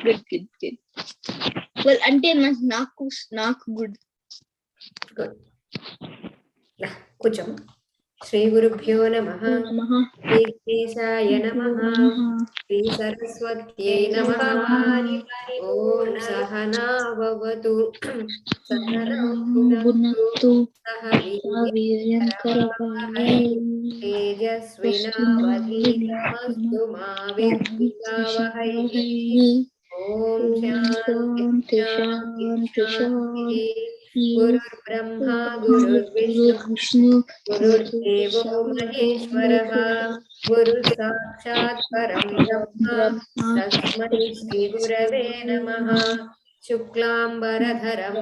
Good. Well, ante నాకు good. Good. Nah, kucham. Shri Gurubhyo Namaha. Shri Kesaya Namaha. Shri Saraswatyai Namaha. Om Sahana Bhavatu. Sahanam Bhunaktu. Sahaviryan Karavahai. Tejasvinavadhitamastu ma vidvijavahai. Om Shanti Shanti Shanti. Gurur Brahma Gurur Vishnu Gururdevo Maheshwaraha Guru Sakshat Param Brahma Tasmai Shri Gurave Namaha Shuklambaradharam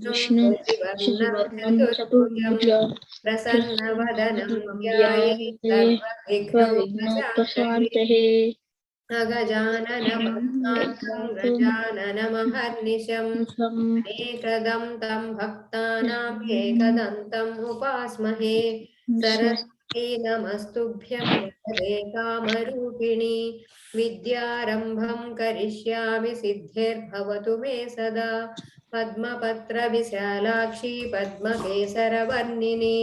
Vishnu Shasivarnam Chaturbhujam Prasannavadanam Dhyaye Sarva Vignopashantahe Agajanana Padmarkam Gajananamahर्निशम् Ekadam tam bhaktanam ekadantam upasmahe Saraswati namastubhyam Vade kamarupini Vidyarambham karishyami siddhir bhavatu me sada Padmapatra visyalakshi padmakesara varnini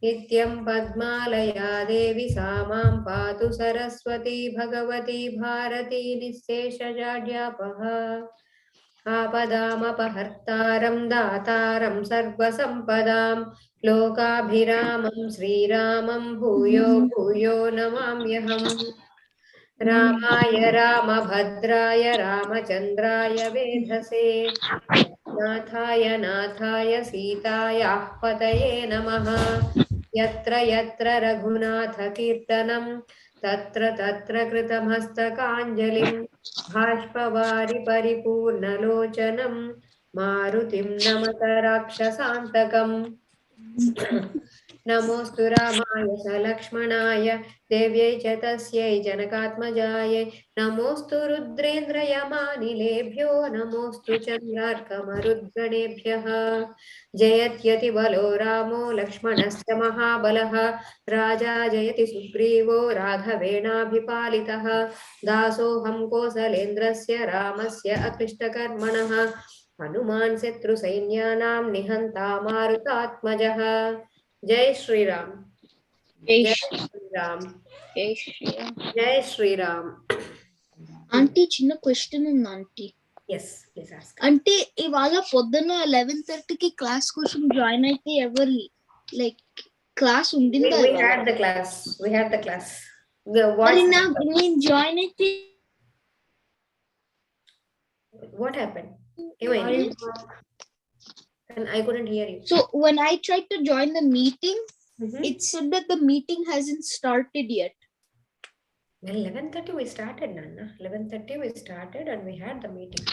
Nityam padmalaya devi samam patu saraswati bhagavati bharati nissesha jadyapaha आपदामपहर्तारं दातारं सर्वसम्पदां लोकाभिरामं श्रीरामं भूयो भूयो नमाम्यहम् रामाय रामभद्राय रामचन्द्राय वेधसे नाथाय सीतायाः पतये नमः यत्र यत्र रघुनाथकीर्तनं तत्र कृतमस्तकाञ्जलिं भाष्पवारि परिपूर्णलोचनं मारुतिं नमत राक्षसान्तकम् नमोऽस्तु रामाय सलक्ष्मणाय देव्यै च तस्यै जनकात्मजायै नमोऽस्तु रुद्रेन्द्रयमानिलेभ्यो नमोऽस्तु चन्द्रार्कमरुद्गणेभ्यः जयत्यतिबलो रामो लक्ष्मणस्य महाबलः राजा जयति सुग्रीवो राघवेणाभिपालितः दासोऽहं कोसलेन्द्रस्य रामस्य अक्लिष्टकर्मणः हनुमान् शत्रुसैन्यानां निहन्ता मारुतात्मजः जय श्री राम जय श्री राम जय श्री राम ఆంటీ చిన్న క్వశ్చన్ ఉంది ఆంటీ. yes please ask. అంటే ఇవాళ పొద్దున 11:30కి క్లాస్ కోసం జాయిన్ అయితే ఎవరు లైక్ క్లాస్ ఉండిందా? we had the class నేను జాయిన్ అయితే what happened? And I couldn't hear you. So when I tried to join the meeting, it said that the meeting hasn't started yet. Well, 11:30 we started, Nana. 11:30 we started and we had the meeting.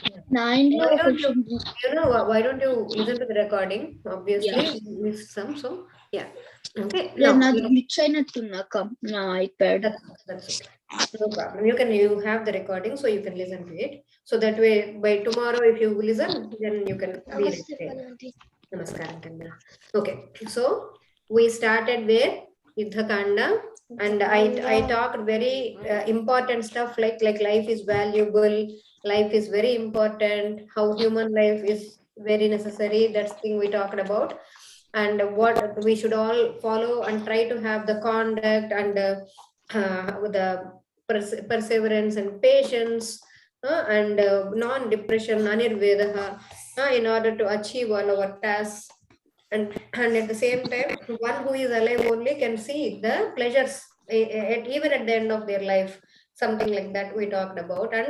Why don't you listen to the recording? Obviously, missed some, so yeah. Okay. Yeah, no iPad. That's okay. No problem. You have the recording, so you can listen to it. So that way, by tomorrow, if you listen, then you can be ready. Namaskaram, Kanda. Okay. So we started with Yuddha Kanda, and I talked very important stuff like life is valuable, life is very important, how human life is very necessary. That's the thing we talked about, and what we should all follow and try to have the conduct and the perseverance and patience and non-depression, anirvedaha, in order to achieve all our tasks. And at the same time, one who is alive only can see the pleasures even at the end of their life, something like that we talked about. And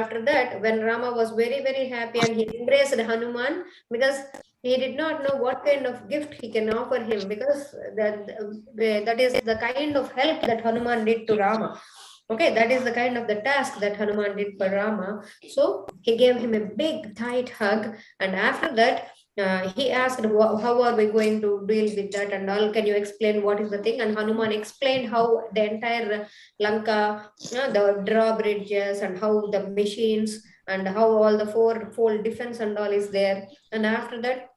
after that, when Rama was very, very happy and he embraced Hanuman, because he did not know what kind of gift he can offer him, because that is the kind of help that Hanuman did to Rama. Okay, that is the kind of the task that Hanuman did for Rama. So he gave him a big tight hug, and after that he asked, how are we going to deal with that and all? Can you explain what is the thing? And Hanuman explained how the entire Lanka, the drawbridges and how the machines and how all the four-fold defense and all is there. And after that,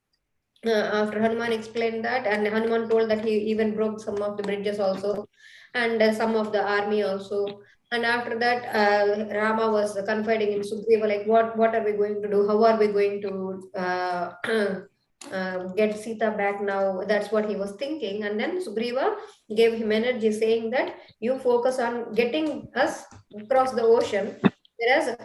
after Hanuman explained that, and Hanuman told that he even broke some of the bridges also, and some of the army also. And after that, Rama was confiding in Sugriva, like, what are we going to do? How are we going to get Sita back now? That's what he was thinking. And then Sugriva gave him energy, saying that you focus on getting us across the ocean. Whereas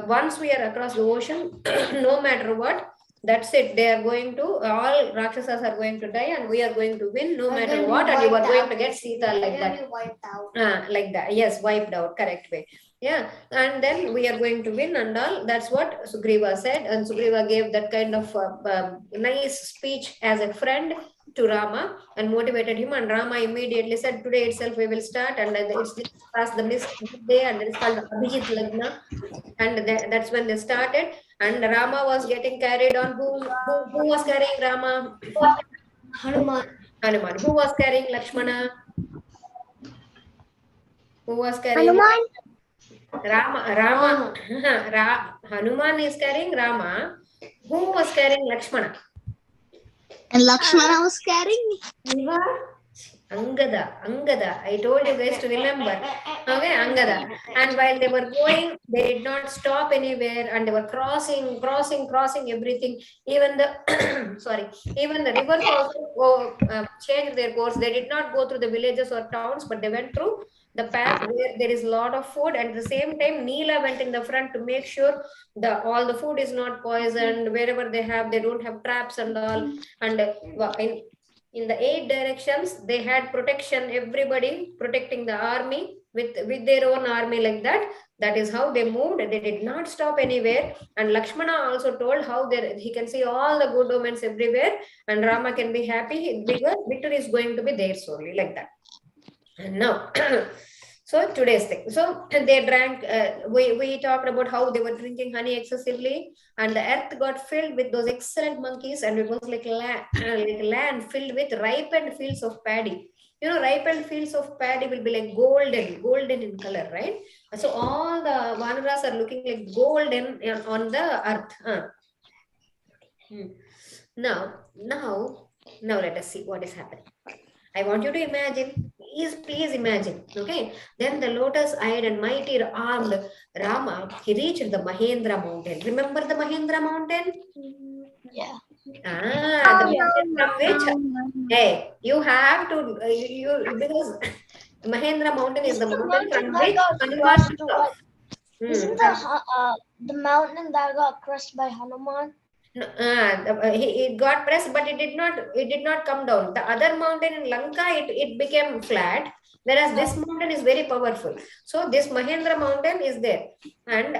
once we are across the ocean, no matter what, that's it. They are going to, all Rakshasas are going to die, and we are going to win no matter what. And you are going to get Sita like that. Like that. Yes, wiped out. Correct way. Yeah. And then we are going to win and all. That's what Sugriva said. And Sugriva gave that kind of nice speech as a friend to Rama and motivated him. And Rama immediately said, today itself we will start. And it's just past the midday, and it's called Abhijit Lagna. And that's when they started. And Rama was getting carried on. Who was carrying Rama? Hanuman. Hanuman. Who was carrying Lakshmana? Who was carrying Hanuman. Rama. Hanuman is carrying Rama. Who was carrying Lakshmana? And Lakshmana was carrying Angada. I told you guys to remember. Okay, Angada. And while they were going, they did not stop anywhere, and they were crossing everything. Even the even the rivers also changed their course. They did not go through the villages or towns, but they went through the path where there is a lot of food. And at the same time, Neela went in the front to make sure all the food is not poisoned. Wherever they don't have traps and all. And in the 8 directions, they had protection, everybody protecting the army with their own army like that. That is how they moved. They did not stop anywhere. And Lakshmana also told how he can see all the good omens everywhere, and Rama can be happy because victory is going to be theirs only, like that. And now, so today's thing. So they drank, we talked about how they were drinking honey excessively, and the earth got filled with those excellent monkeys, and it was like land filled with ripened fields of paddy. You know, ripened fields of paddy will be like golden in color, right? So all the vanaras are looking like golden on the earth. Now let us see what is happening. I want you to imagine. Please imagine. Okay. Then the lotus-eyed and mighty armed Rama, he reached the Mahendra mountain. Remember the Mahendra mountain? Yeah. The mountain from which? Hey, you have to because Mahendra mountain is the mountain from which Hanuman. Isn't the mountain that got crushed by Hanuman? It got pressed, but it did not come down. The other mountain in Lanka, it became flat, whereas this mountain is very powerful. So this Mahendra mountain is there, and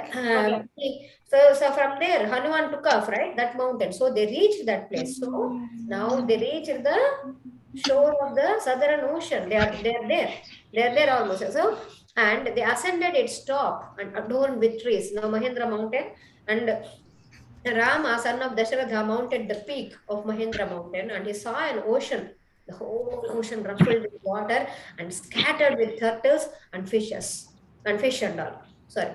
so from there Hanuman took off, right, that mountain. So they reached that place. So now they reached the shore of the Southern Ocean. They are there almost. So and they ascended its top and adorned with trees. Now Mahendra mountain, and Rama, son of Dasharatha, mounted the peak of Mahendra mountain, and he saw an ocean, the whole ocean ruffled with water and scattered with turtles and fishes and fish and all. Sorry.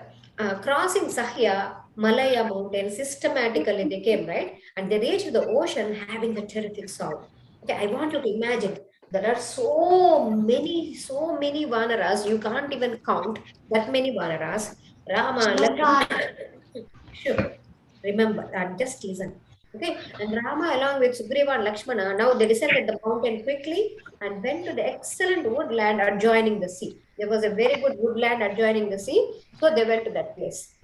Crossing Sahya, Malaya mountain, systematically they came, right? And they reached the ocean having a terrific sound. Okay, I want you to imagine. There are so many vanaras, you can't even count that many vanaras. Rama, sure. Remember and just listen. Okay. And Rama, along with Sugriva and Lakshmana, now they descended the mountain quickly and went to the excellent woodland adjoining the sea. There was a very good woodland adjoining the sea. So they went to that place.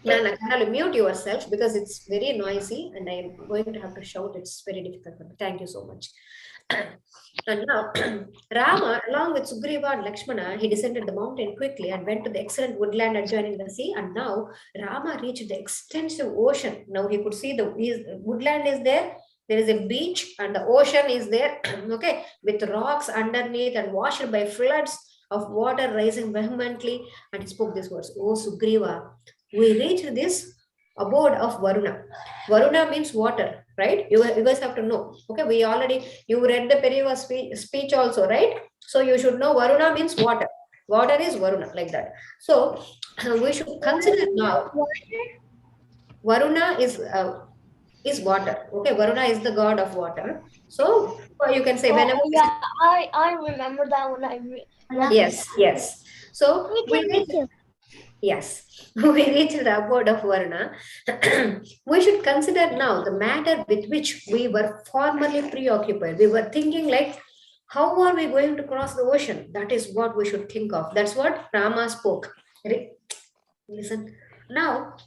Nana, can you mute yourself because it's very noisy and I'm going to have to shout. It's very difficult. Thank you so much. And now, Rama, along with Sugriva and Lakshmana, he descended the mountain quickly and went to the excellent woodland adjoining the sea. And now, Rama reached the extensive ocean. Now he could see the woodland is there. There is a beach and the ocean is there, okay, with rocks underneath and washed by floods of water rising vehemently. And he spoke these words, "Oh Sugriva, we reached this abode of Varuna." Varuna means water, right? You guys have to know. Okay, you read the Periva speech also, right? So you should know Varuna means water. Water is Varuna, like that. So we should consider now. Varuna is water. Okay, Varuna is the god of water. So you can say whenever. Yeah, I remember that when I read. Yes. So we reached, yes, we reached the abode of Varna. We should consider now the matter with which we were formerly preoccupied. We were thinking like, how are we going to cross the ocean? That is what we should think of. That's what Rama spoke. Listen. Now,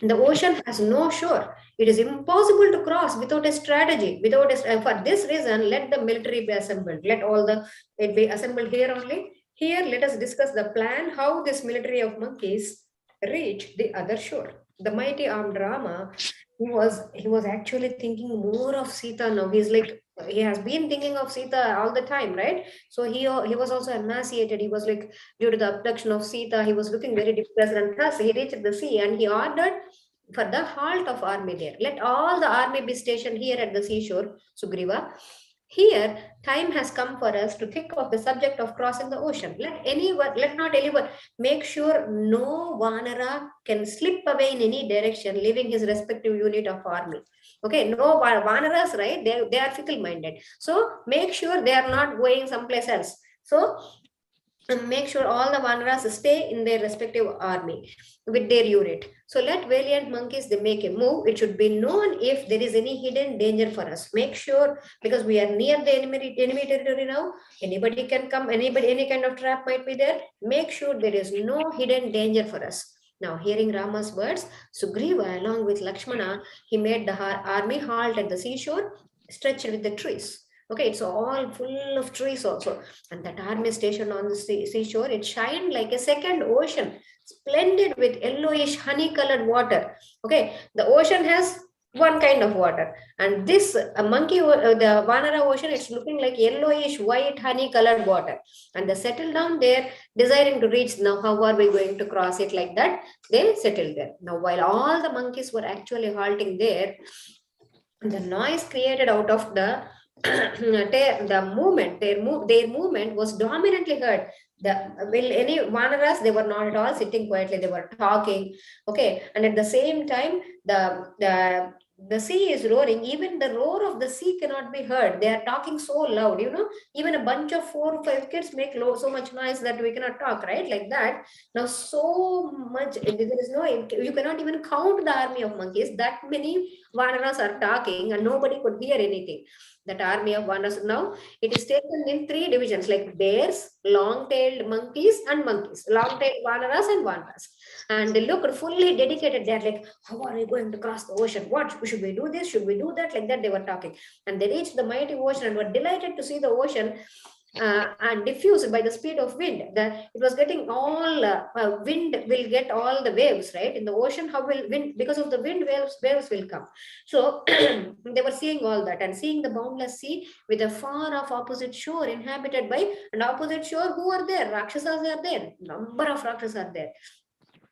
the ocean has no shore. It is impossible to cross without a strategy. For this reason, let the military be assembled. Let all the it be assembled here only. Here, let us discuss the plan how this military of monkeys reach the other shore. The mighty armed Rama, he was actually thinking more of Sita now. He's like he has been thinking of Sita all the time, right? So he was also emaciated. He was like due to the abduction of Sita, he was looking very depressed, and thus he reached the sea and he ordered for the halt of army there. Let all the army be stationed here at the seashore, Sugriva. Here, time has come for us to think of the subject of crossing the ocean. Let not anyone make sure no Vanara can slip away in any direction, leaving his respective unit of army. Okay, no Vanaras, right? They are fickle-minded. So make sure they are not going someplace else. So and make sure all the Vanaras stay in their respective army with their unit. So let valiant monkeys they make a move. It should be known if there is any hidden danger for us. Make sure because we are near the enemy territory now. Anybody can come. Anybody any kind of trap might be there. Make sure there is no hidden danger for us. Now, hearing Rama's words, Sugriva, along with Lakshmana, he made the army halt at the seashore, stretched with the trees. Okay, it's all full of trees also. And that army station on the seashore, it shined like a second ocean, splendid with yellowish honey-colored water. Okay, the ocean has one kind of water, and this the Vanara ocean, it's looking like yellowish, white, honey-colored water. And they settled down there, desiring to reach. Now, how are we going to cross it like that? They settled there. Now, while all the monkeys were actually halting there, the noise created out of the their movement was dominantly heard. Will any Vanaras, they were not at all sitting quietly, they were talking. Okay, and at the same time, the sea is roaring. Even the roar of the sea cannot be heard. They are talking so loud, even a bunch of 4 or 5 kids make so much noise that we cannot talk, right? Like that. Now, so much, there is no, you cannot even count the army of monkeys. That many Vanaras are talking and nobody could hear anything. That army of Vanaras, now it is taken in 3 divisions like bears, long-tailed monkeys, and monkeys. Long-tailed Vanaras and Vanaras. And they looked fully dedicated. They're like, how are we going to cross the ocean? What should we do this? Should we do that? Like that, they were talking. And they reached the mighty ocean and were delighted to see the ocean and diffused by the speed of wind. It was getting all wind will get all the waves, right? In the ocean, how will wind, because of the wind, waves will come. So they were seeing all that and seeing the boundless sea with a far off opposite shore inhabited by, and opposite shore, who are there? Rakshasas are there. Number of Rakshasas are there.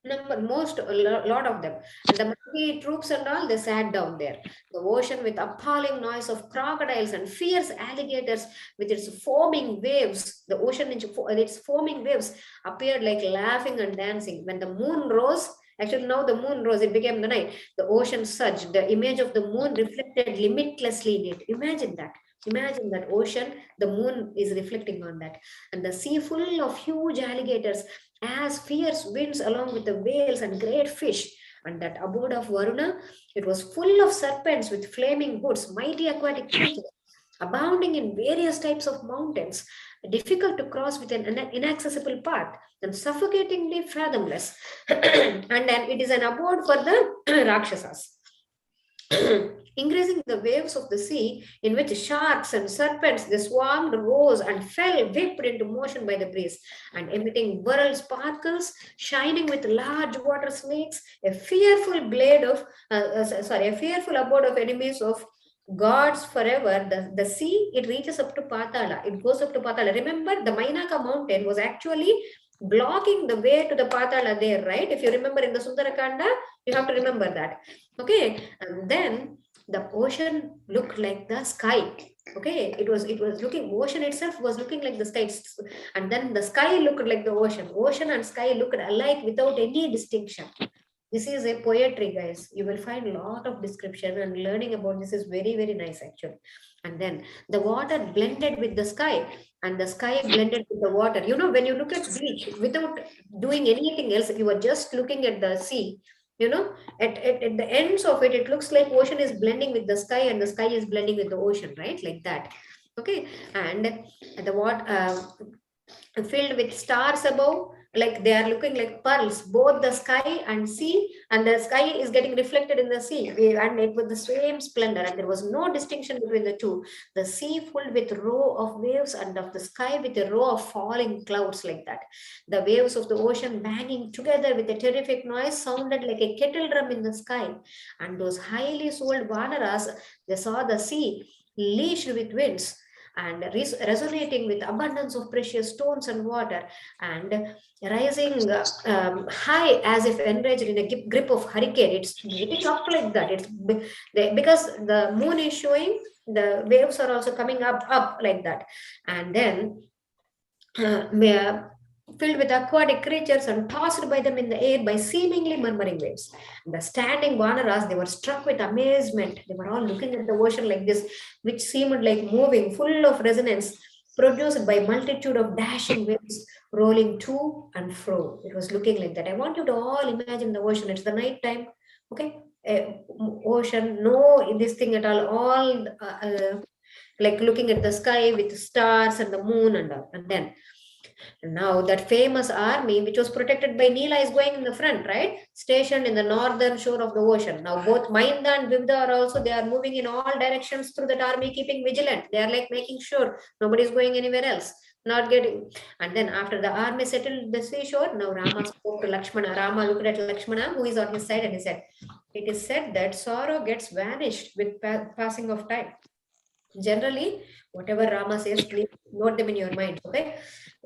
Lot of them, and the monkey troops and all, they sat down there. The ocean with appalling noise of crocodiles and fierce alligators with its foaming waves, the ocean in its foaming waves appeared like laughing and dancing. When the moon rose, actually now the moon rose, it became the night, the ocean surged, the image of the moon reflected limitlessly in it. Imagine that ocean, the moon is reflecting on that, and the sea full of huge alligators as fierce winds along with the whales and great fish. And that abode of Varuna, it was full of serpents with flaming hoods, mighty aquatic creatures, abounding in various types of mountains, difficult to cross with an inaccessible path, and suffocatingly fathomless. And then it is an abode for the Rakshasas. Increasing the waves of the sea, in which sharks and serpents they swarmed, rose and fell, whipped into motion by the breeze, and emitting whirl sparkles, shining with large water snakes, a fearful abode of enemies of gods forever. The sea, it reaches up to Patala. It goes up to Patala. Remember, the Mainaka mountain was actually blocking the way to the Patala there, right? If you remember in the Sundarakanda, you have to remember that. Okay, and then the ocean looked like the sky. Okay, it was looking, ocean itself was looking like the sky, and then the sky looked like the ocean. Ocean and sky looked alike without any distinction. This is a poetry, guys. You will find a lot of description, and learning about this is very, very nice actually. And then the water blended with the sky, and the sky blended with the water. You know, when you look at beach without doing anything else, you are just looking at the sea. You know, at the ends of it, it looks like ocean is blending with the sky, and the sky is blending with the ocean, right? Like that. Okay, and the what filled with stars above, like they are looking like pearls, both the sky and sea, and the sky is getting reflected in the sea, and it was the same splendor, and there was no distinction between the two. The sea filled with row of waves, and of the sky with a row of falling clouds, like that. The waves of the ocean banging together with a terrific noise sounded like a kettle drum in the sky, and those highly souled vanaras, they saw the sea leashed with winds, and resonating with abundance of precious stones and water, and rising high as if enraged in a grip of hurricane. It's getting up like that. Because the moon is showing, the waves are also coming up like that. And then filled with aquatic creatures and tossed by them in the air by seemingly murmuring waves. The standing Vanaras, they were struck with amazement. They were all looking at the ocean like this, which seemed like moving, full of resonance, produced by multitude of dashing waves rolling to and fro. It was looking like that. I want you to all imagine the ocean. It's the night time, okay? Ocean, no this thing at all like looking at the sky with stars and the moon and all. And then now that famous army, which was protected by Nila, is going in the front, right? Stationed in the northern shore of the ocean. Now both Mainda and Vivda are also, they are moving in all directions through that army, keeping vigilant. They are like making sure nobody is going anywhere else. Not getting. And then after the army settled the seashore, now Rama spoke to Lakshmana. Rama looked at Lakshmana, who is on his side, and he said, "It is said that sorrow gets vanished with passing of time." Generally, whatever Rama says, please note them in your mind. Okay,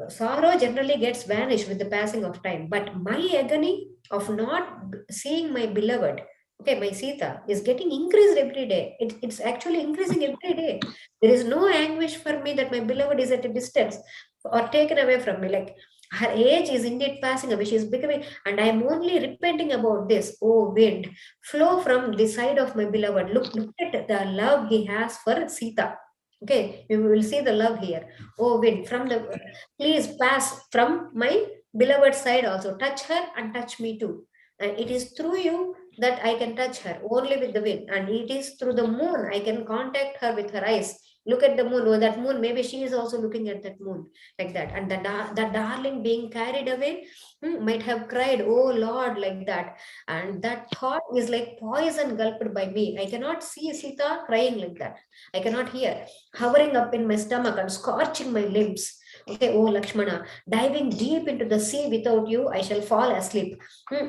sorrow generally gets vanished with the passing of time, but my agony of not seeing my beloved, okay, my Sita, is getting increased every day. It's actually increasing every day. There is no anguish for me that my beloved is at a distance or taken away from me. Like, her age is indeed passing away. She is becoming, and I am only repenting about this. Oh wind, flow from the side of my beloved. Look at the love he has for Sita. Okay, you will see the love here. Oh wind, from the, please pass from my beloved side also. Touch her and touch me too. And it is through you that I can touch her, only with the wind. And it is through the moon I can contact her with her eyes. Look at the moon. Oh, that moon, maybe she is also looking at that moon, like that. And the darling being carried away might have cried, "Oh Lord," like that. And that thought is like poison gulped by me. I cannot see Sita crying like that. I cannot hear, hovering up in my stomach and scorching my limbs. Okay, oh Lakshmana, diving deep into the sea without you, I shall fall asleep.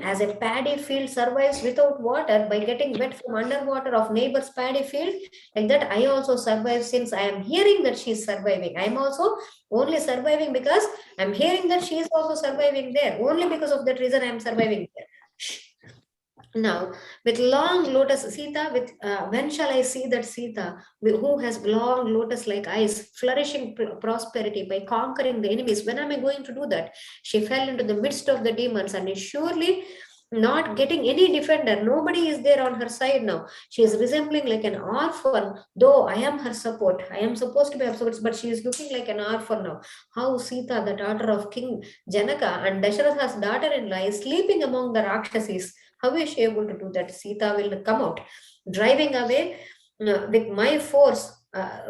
As a paddy field survives without water by getting wet from underwater of neighbor's paddy field, like that I also survive, since I am hearing that she is surviving. I am also only surviving because I am hearing that she is also surviving there. Only because of that reason I am surviving there. Shh. Now, with long lotus Sita, with when shall I see that Sita, who has long lotus-like eyes, flourishing prosperity by conquering the enemies? When am I going to do that? She fell into the midst of the demons and is surely not getting any defender. Nobody is there on her side now. She is resembling like an orphan, though I am her support. I am supposed to be her support, but she is looking like an orphan now. How Sita, the daughter of King Janaka and Dasharatha's daughter-in-law, is sleeping among the Rakshasis. How is she able to do that? Sita will come out, driving away with my force.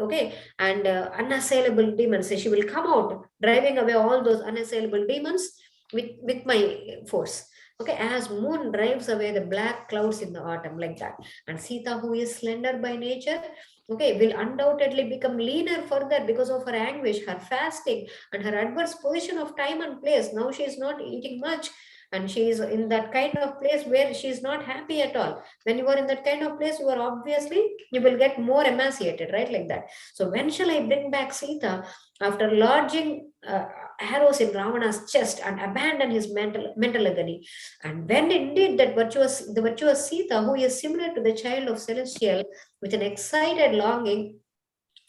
Okay, and unassailable demons. She will come out, driving away all those unassailable demons with my force. Okay, as moon drives away the black clouds in the autumn, like that. And Sita, who is slender by nature, okay, will undoubtedly become leaner further because of her anguish, her fasting, and her adverse position of time and place. Now she is not eating much, and she is in that kind of place where she is not happy at all. When you are in that kind of place, you are obviously, you will get more emaciated, right? Like that. So when shall I bring back Sita after lodging arrows in Ravana's chest and abandon his mental agony? And when indeed the virtuous Sita, who is similar to the child of Celestial, with an excited longing,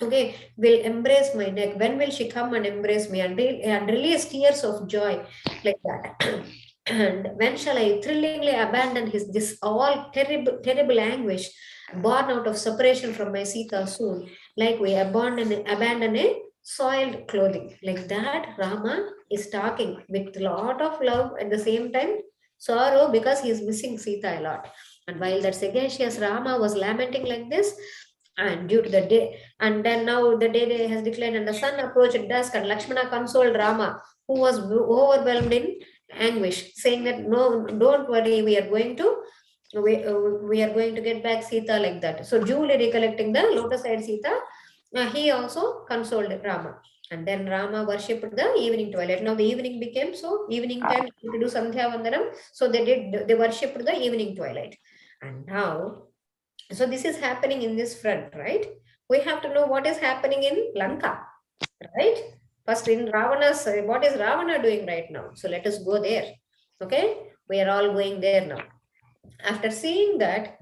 okay, will embrace my neck? When will she come and embrace me and release tears of joy, like that? And when shall I thrillingly abandon this all terrible anguish born out of separation from my Sita soon, like we abandon a soiled clothing. Like that, Rama is talking with a lot of love at the same time sorrow because he is missing Sita a lot. And while that sagacious Rama was lamenting like this, and due to the day, and then now the day has declined, and the sun approached at dusk, and Lakshmana consoled Rama, who was overwhelmed in anguish, saying that no, don't worry, we are going to get back Sita like that. So duly recollecting the lotus-eyed Sita, he also consoled Rama. And then Rama worshipped the evening twilight. Now the evening became so evening time to do Sandhya Vandanam. So they worshipped the evening twilight. And now, so this is happening in this front, right? We have to know what is happening in Lanka, right? First in Ravana's, what is Ravana doing right now? So let us go there. Okay, we are all going there now. After seeing that,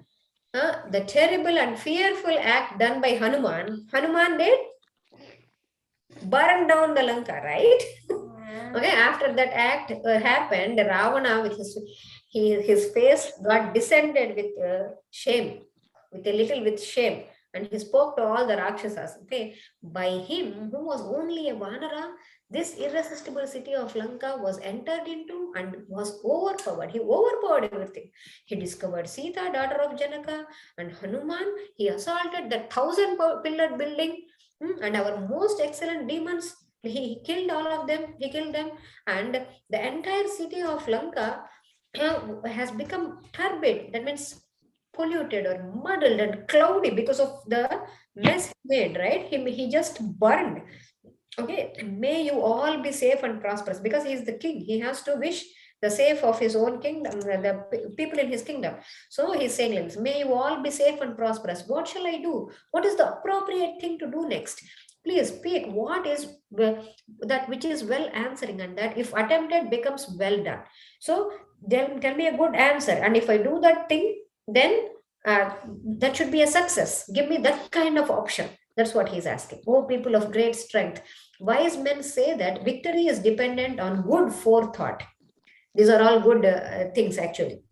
the terrible and fearful act done by Hanuman did burn down the Lanka, right? Okay, after that act happened, Ravana with his face got descended with shame, with shame, and he spoke to all the Rakshasas. Okay, by him who was only a Vanara, this irresistible city of Lanka was entered into and was overpowered. He overpowered everything. He discovered Sita, daughter of Janaka, and Hanuman. He assaulted the 1,000-pillared building, and our most excellent demons. He killed all of them. He killed them, and the entire city of Lanka has become turbid. That means polluted or muddled and cloudy because of the mess he made, right? He just burned. Okay, may you all be safe and prosperous because he is the king. He has to wish the safe of his own kingdom, the people in his kingdom. So he's saying, may you all be safe and prosperous. What shall I do? What is the appropriate thing to do next? Please speak. What is that which is well answering, and that if attempted becomes well done. So tell me a good answer, and if I do that thing, then that should be a success. Give me that kind of option. That's what he's asking. Oh, people of great strength, wise men say that victory is dependent on good forethought. These are all good things actually.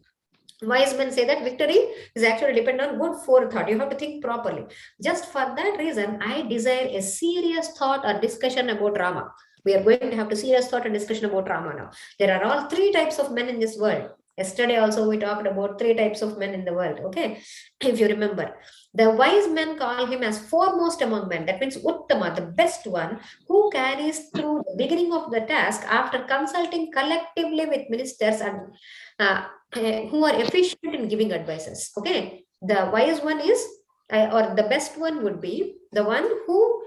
Wise men say that victory is actually dependent on good forethought. You have to think properly. Just for that reason, I desire a serious thought or discussion about Rama. We are going to have a serious thought and discussion about Rama now. There are all three types of men in this world. Yesterday also we talked about three types of men in the world. Okay, if you remember, the wise men call him as foremost among men. That means Uttama, the best one, who carries through the beginning of the task after consulting collectively with ministers and who are efficient in giving advices. Okay, the wise one is, or the best one would be the one who,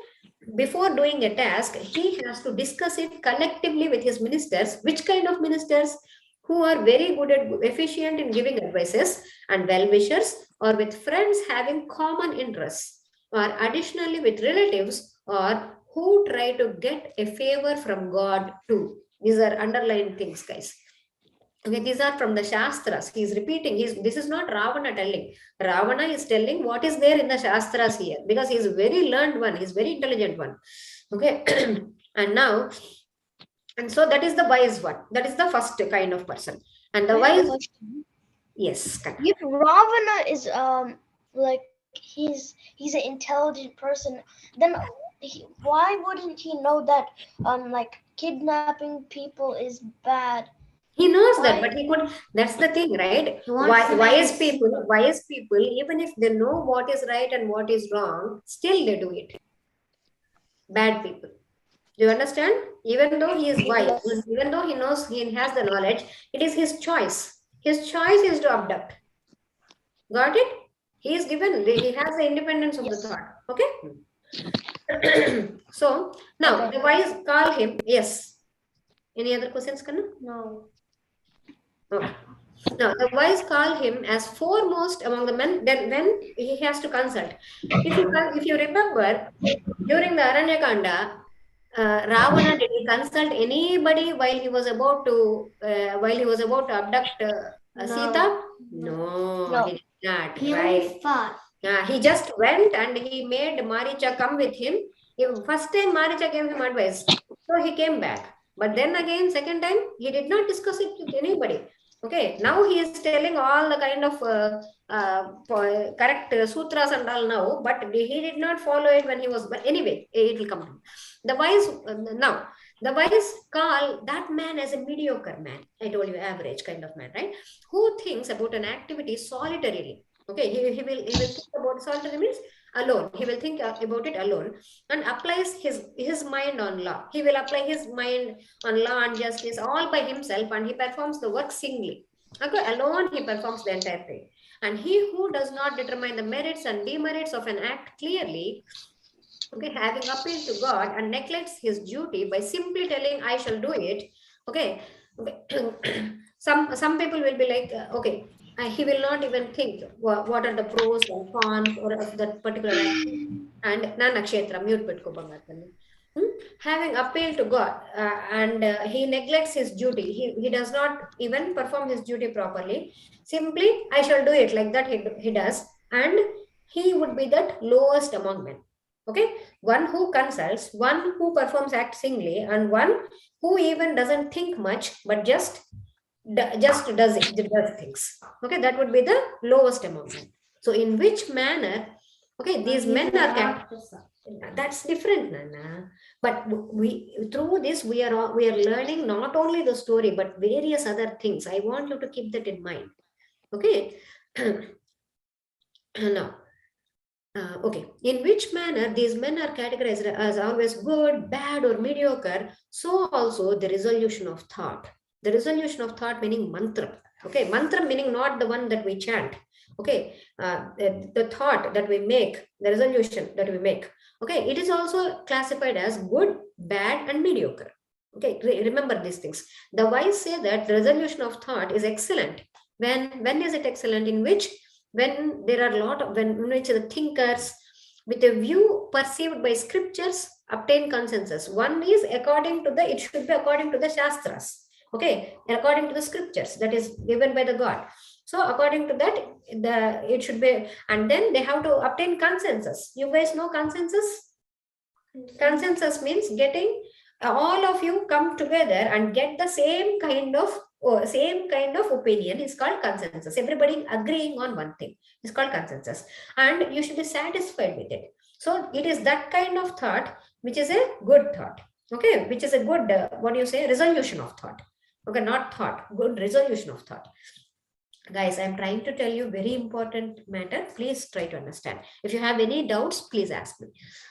before doing a task, he has to discuss it collectively with his ministers. Which kind of ministers? Who are very good at efficient in giving advices and well-wishers, or with friends having common interests, or additionally with relatives, or who try to get a favor from God too. These are underlying things, guys. Okay, these are from the Shastras. He is repeating. This is not Ravana telling. Ravana is telling what is there in the Shastras here, because he is a very learned one. He is very intelligent one. Okay, and now, and so that is the wise one. That is the first kind of person. And the wise, yes. If Ravana is like he's an intelligent person, then why wouldn't he know that like kidnapping people is bad? He knows that, but he could. That's the thing, right? Wise people, even if they know what is right and what is wrong, still they do it. Bad people. Do you understand? Even though he is wise, even though he knows, he has the knowledge, it is his choice. His choice is to abduct. Got it? He is given, he has the independence of the thought. Okay? So, now the wise call him, yes. Any other questions, Kanna? No. Okay. Now, the wise call him as foremost among the men, then when he has to consult. If you remember, during the Aranyakanda, Ravana, did he consult anybody while he was about to abduct Sita? No, he did not. Right? He just went and he made Maricha come with him. First time Maricha gave him advice, so he came back. But then again, second time, he did not discuss it with anybody. Okay, now he is telling all the kind of correct sutras and all now, but he did not follow it when he was. But anyway, it will come to the wise now. The wise call that man as a mediocre man. I told you, average kind of man, right? Who thinks about an activity solitarily. Okay, he will think about solitary means alone. He will think about it alone and applies his mind on law. He will apply his mind on law and justice all by himself, and he performs the work singly. Okay, alone he performs the entire thing. And he who does not determine the merits and demerits of an act clearly, okay, having appealed to God and neglects his duty by simply telling, I shall do it. Okay, okay. some people will be like, okay, he will not even think what are the pros or cons or of that particular act. And Nanakshetra, mute petko bangatani. Having appealed to God and he neglects his duty, he does not even perform his duty properly. Simply, I shall do it like that. He does, and he would be that lowest among men. Okay, one who consults, one who performs act singly, and one who even doesn't think much but just does it, does things. Okay, that would be the lowest among men. So, in which manner? Okay, these men are that's different, Nana. But we through this we are learning not only the story but various other things. I want you to keep that in mind. Okay. Now, okay, in which manner these men are categorized as always good, bad, or mediocre, so also the resolution of thought. The resolution of thought meaning mantra. Okay, mantra meaning not the one that we chant. Okay, the thought that we make, the resolution that we make. Okay, it is also classified as good, bad, and mediocre. Okay, remember these things. The wise say that the resolution of thought is excellent. When is it excellent? In which, when there are a lot of, when which the thinkers with a view perceived by scriptures obtain consensus. One is according to the, it should be according to the shastras. Okay, according to the scriptures that is given by the God. So according to that, it should be, and then they have to obtain consensus. You guys know consensus? Consensus means getting all of you come together and get the same kind of opinion is called consensus. Everybody agreeing on one thing is called consensus, and you should be satisfied with it. So it is that kind of thought which is a good thought. Okay, which is a good what do you say, resolution of thought. Okay, not thought, good resolution of thought. Guys, I'm trying to tell you very important matter. Please try to understand. If you have any doubts, please ask me.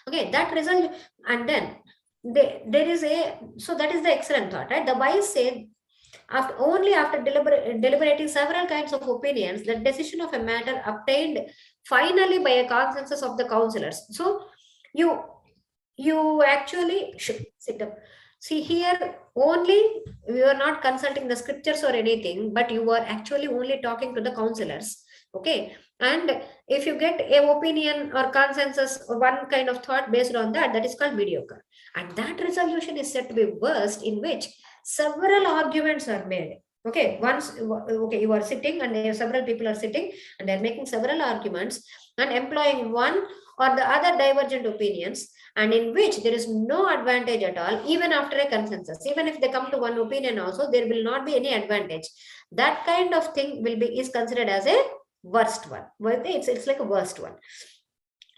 Okay, that result, and then there is a, so that is the excellent thought, right? The wise say, after deliberating several kinds of opinions, the decision of a matter obtained finally by a consensus of the counselors. So you actually should sit up. See here, only you are not consulting the scriptures or anything, but you are actually only talking to the counselors. Okay, and if you get a opinion or consensus or one kind of thought based on that, that is called mediocre. And that resolution is said to be worst, in which several arguments are made. Okay, once, okay, you are sitting and several people are sitting and they're making several arguments and employing one or the other divergent opinions, and in which there is no advantage at all, even after a consensus. Even if they come to one opinion also, there will not be any advantage. That kind of thing is considered as a worst one. It's like a worst one.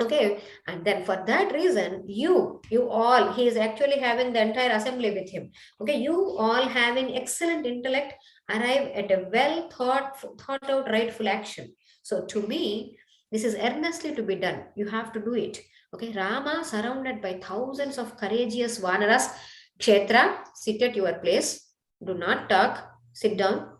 Okay, and then for that reason, you all, he is actually having the entire assembly with him. Okay, you all having excellent intellect arrive at a well thought out rightful action. So to me, this is earnestly to be done. You have to do it. Okay, Rama surrounded by thousands of courageous vanaras. Kshetra, sit at your place. Do not talk. Sit down.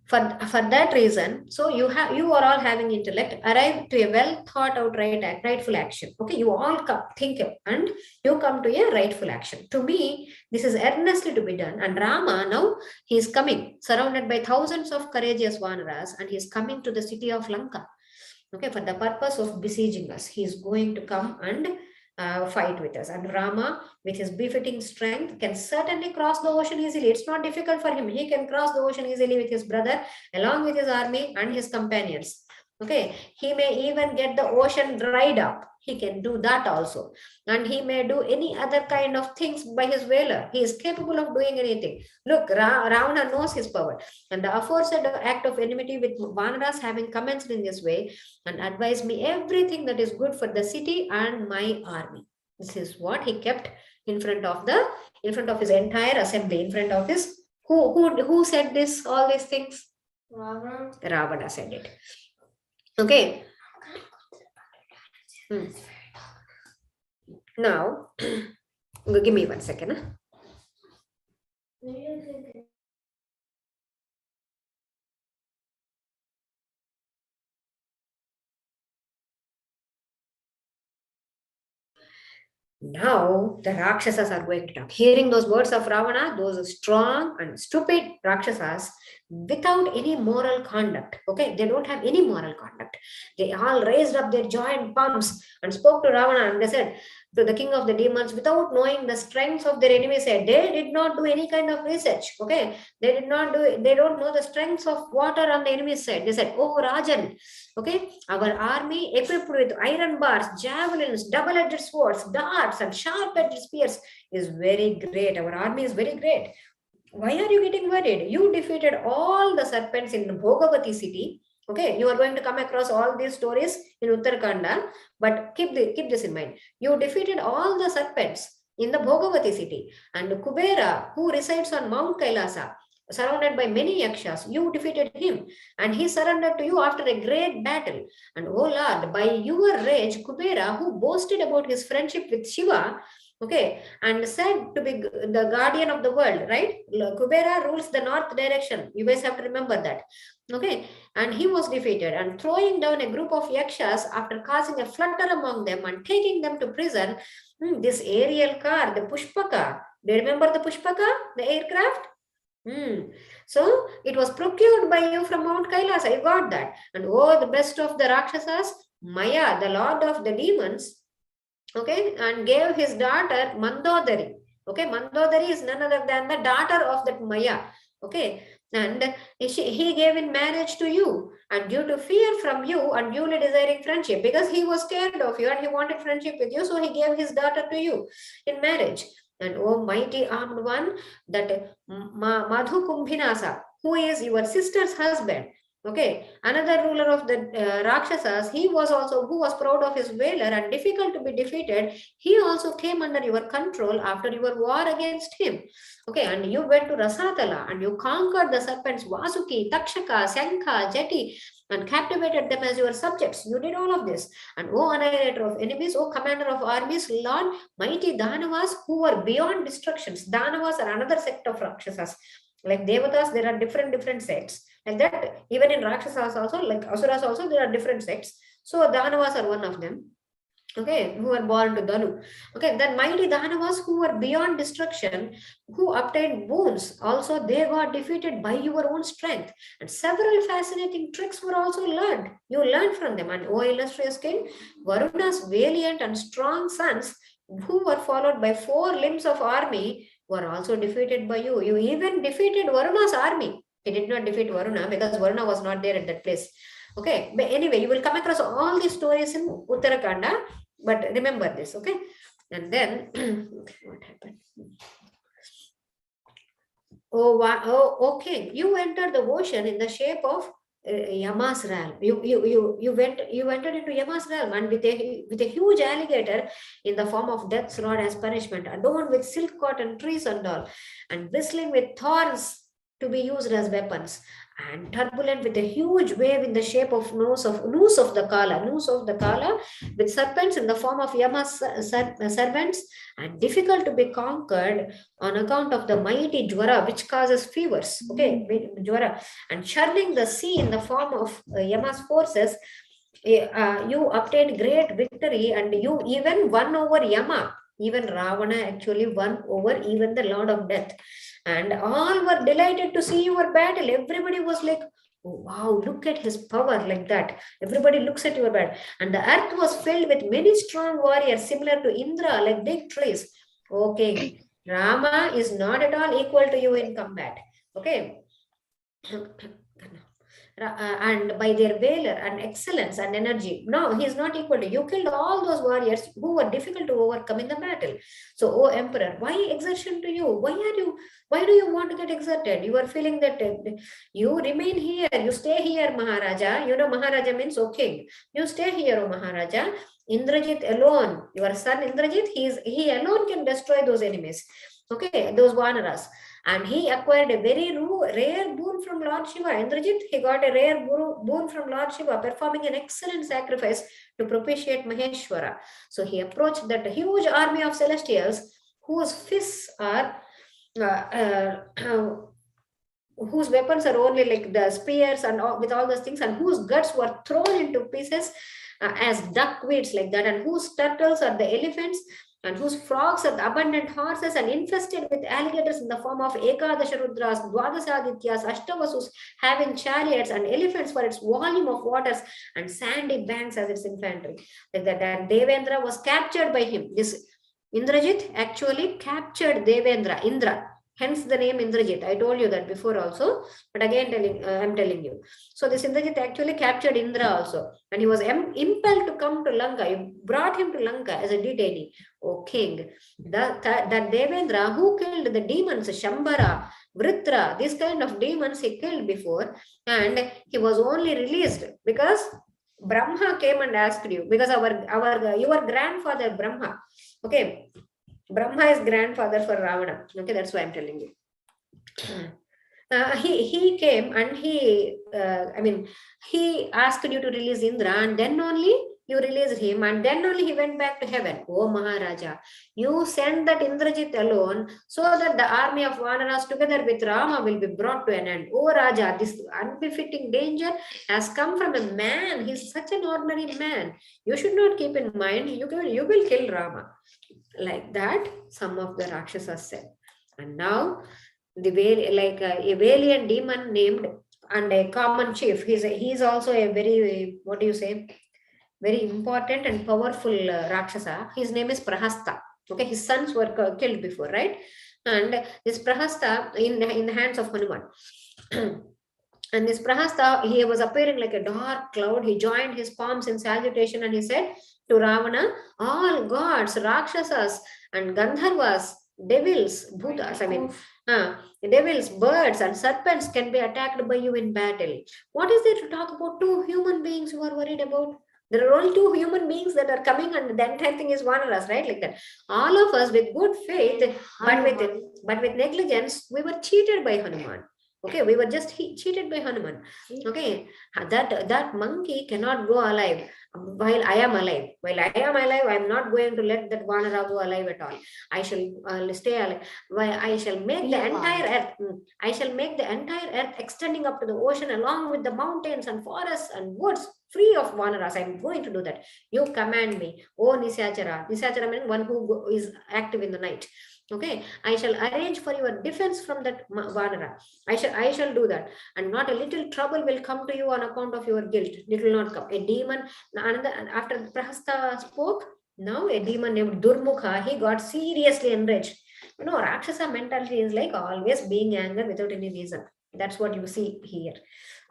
For that reason, so you are all having intellect, arrive to a well thought out rightful action. Okay, you all think and you come to a rightful action. To me, this is earnestly to be done. And Rama now, he is coming surrounded by thousands of courageous vanaras, and he is coming to the city of Lanka. Okay, for the purpose of besieging us. He is going to come and fight with us. And Rama, with his befitting strength, can certainly cross the ocean easily. It's not difficult for him. He can cross the ocean easily with his brother, along with his army and his companions. Okay, he may even get the ocean dried up. He can do that also. And he may do any other kind of things by his valor. He is capable of doing anything. Look, Ravana knows his power. And the aforesaid act of enmity with Vanaras having commenced in this way and advised me everything that is good for the city and my army. This is what he kept in front of his entire assembly, in front of his who said this, all these things? Ravana said it. Okay. Now, give me 1 second. Now the Rakshasas are going to talk. Hearing those words of Ravana, those strong and stupid Rakshasas without any moral conduct. Okay, they don't have any moral conduct. They all raised up their joint palms and spoke to Ravana, and they said to the king of the demons, without knowing the strengths of their enemy, said they did not do any kind of research. Okay, they don't know the strengths of water on the enemy's side. They said, oh Rajan, okay, our army equipped with iron bars, javelins, double-edged swords, darts, and sharp-edged spears is very great. Our army is very great. Why are you getting worried? You defeated all the serpents in Bhogavati city. Okay, you are going to come across all these stories in Uttarakhanda, but keep this in mind. You defeated all the serpents in the Bhogavati city, and Kubera, who resides on Mount Kailasa, surrounded by many yakshas, you defeated him, and he surrendered to you after a great battle. And oh Lord, by your rage, Kubera, who boasted about his friendship with Shiva, okay, and said to be the guardian of the world, right? Kubera rules the north direction. You guys have to remember that. Okay, and he was defeated, and throwing down a group of yakshas after causing a flutter among them and taking them to prison. This aerial car, the Pushpaka. Do you remember the Pushpaka, the aircraft? So it was procured by you from Mount Kailasa. You got that. And oh, the best of the Rakshasas, Maya, the lord of the demons, okay, and gave his daughter Mandodari. Okay, Mandodari is none other than the daughter of that Maya. Okay, and he gave in marriage to you, and due to fear from you and duly desiring friendship, because he was scared of you and he wanted friendship with you, so he gave his daughter to you in marriage. And oh mighty armed one, that Madhu Kumbhinasa, who is your sister's husband, okay, another ruler of the Rakshasas, who was proud of his valor and difficult to be defeated, he also came under your control after your war against him. Okay, and you went to Rasatala and you conquered the serpents Vasuki, Takshaka, Shankha, Jeti, and captivated them as your subjects. You did all of this. And O annihilator of enemies, O commander of armies, Lord, mighty Danavas who were beyond destructions. Danavas are another sect of Rakshasas. Like Devatas, there are different sects. Like that, even in Rakshasas also, like Asuras also, there are different sects. So Danavas are one of them. Okay, who were born to Danu. Okay, then mighty Danavas who were beyond destruction, who obtained boons, also they got defeated by your own strength. And several fascinating tricks were also learned. You learned from them. And O illustrious king, Varuna's valiant and strong sons, who were followed by 4 limbs of army, were also defeated by you. You even defeated Varuna's army. He did not defeat Varuna because Varuna was not there at that place. Okay, but anyway, you will come across all these stories in Uttarakhanda, but remember this, okay? And then, what happened? Oh, okay. You entered the ocean in the shape of Yama's realm. You entered into Yama's realm, and with a huge alligator in the form of death's rod as punishment, adorned with silk cotton trees and all, and bristling with thorns to be used as weapons, and turbulent with a huge wave in the shape of noose of the Kala, with serpents in the form of Yama's servants, and difficult to be conquered on account of the mighty Jwara, which causes fevers. Okay, Jwara, and churning the sea in the form of Yama's forces. You obtained great victory, and you even won over Yama. Even Ravana actually won over even the Lord of Death. And all were delighted to see your battle. Everybody was like, oh, wow, look at his power, like that. Everybody looks at your battle. And the earth was filled with many strong warriors similar to Indra, like big trees. Okay, Rama is not at all equal to you in combat. Okay. and by their valor and excellence and energy. No, he is not equal to you. Killed all those warriors who were difficult to overcome in the battle. So, O Emperor, why exertion to you? Why do you want to get exerted? You are feeling that you remain here, you stay here, Maharaja. You know, Maharaja means O king. You stay here, O Maharaja. Indrajit alone, your son Indrajit, he alone can destroy those enemies. Okay, those Vanaras. And he acquired a very rare boon from Lord Shiva. Indrajit, he got a rare boon from Lord Shiva, performing an excellent sacrifice to propitiate Maheshwara. So he approached that huge army of celestials whose fists are whose weapons are only like the spears and with all those things, and whose guts were thrown into pieces as duckweeds like that, and whose turtles are the elephants, and whose frogs are the abundant horses, and infested with alligators in the form of Ekadasha Rudras, Dwadasadityas, Ashtavasus, having chariots, and elephants for its volume of waters, and sandy banks as its infantry. Like that, and Devendra was captured by him. This Indrajit actually captured Devendra, Indra. Hence the name Indrajit. I told you that before also, but again I'm telling you. So this Indrajit actually captured Indra also, and he was impelled to come to Lanka. You brought him to Lanka as a detainee. O king, that Devendra who killed the demons, Shambara, Vritra, these kind of demons he killed before, and he was only released because Brahma came and asked you, because your grandfather Brahma, okay, Brahma is grandfather for Ravana. Okay, that's why I'm telling you. He came and he asked you to release Indra, and then only you released him, and then only he went back to heaven. Oh Maharaja, you send that Indrajit alone so that the army of Vanaras together with Rama will be brought to an end. Oh Raja, this unbefitting danger has come from a man. He's such an ordinary man. You should not keep in mind, you will kill Rama. Like that, some of the Rakshasas said. And now the a valiant demon named and a common chief. He's also a very, what do you say, very important and powerful Rakshasa. His name is Prahasta. Okay, his sons were killed before, right? And this Prahasta in the hands of Hanuman. And this Prahasta, he was appearing like a dark cloud. He joined his palms in salutation, and he said to Ravana, all gods, Rakshasas, and Gandharvas, devils, Bhutas, devils, birds, and serpents can be attacked by you in battle. What is there to talk about two human beings you are worried about? There are only two human beings that are coming, and the entire thing is Vanaras, right? Like that. All of us with good faith, but with negligence, we were cheated by Hanuman. Okay, we were just cheated by Hanuman. Okay, that monkey cannot go alive while I am alive. While I am alive, I am not going to let that Vanara go alive at all. I shall stay alive. I shall make the entire earth. I shall make the entire earth extending up to the ocean, along with the mountains and forests and woods, free of Vanaras. I am going to do that. You command me. Oh Nisachara. Nisachara means one who is active in the night. Okay, I shall arrange for your defense from that Vanara. I shall do that, and not a little trouble will come to you on account of your guilt. It will not come. A demon, after Prahasta spoke, now a demon named Durmukha, he got seriously enraged. You know, Rakshasa mentality is like always being angry without any reason. That's what you see here.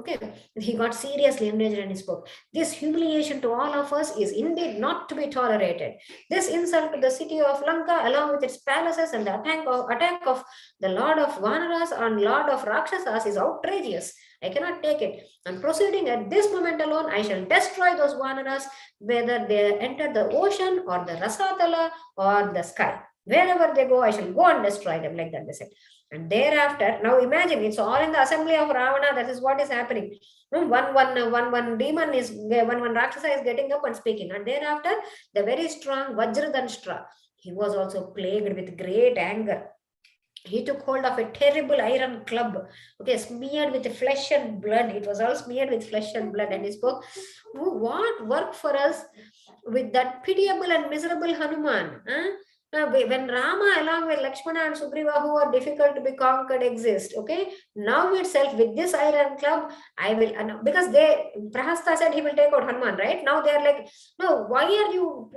Okay, he got seriously enraged and he spoke. This humiliation to all of us is indeed not to be tolerated. This insult to the city of Lanka, along with its palaces, and the attack of the Lord of Vanaras and Lord of Rakshasas, is outrageous. I cannot take it. And proceeding at this moment alone, I shall destroy those Vanaras, whether they enter the ocean or the Rasatala or the sky. Wherever they go, I shall go and destroy them, like that they said. And thereafter, now imagine, it's all in the assembly of Ravana. That is what is happening. One demon is, one Rakshasa is getting up and speaking. And thereafter, the very strong Vajradhanshtra, he was also plagued with great anger. He took hold of a terrible iron club, okay, smeared with flesh and blood. It was all smeared with flesh and blood. And he spoke, what work for us with that pitiable and miserable Hanuman? Huh? when Rama along with Lakshmana and Sugriva, who are difficult to be conquered, exist, okay, now itself with this iron club, I will, because Prahasta said he will take out Hanuman, right? Now they are like, no, why are you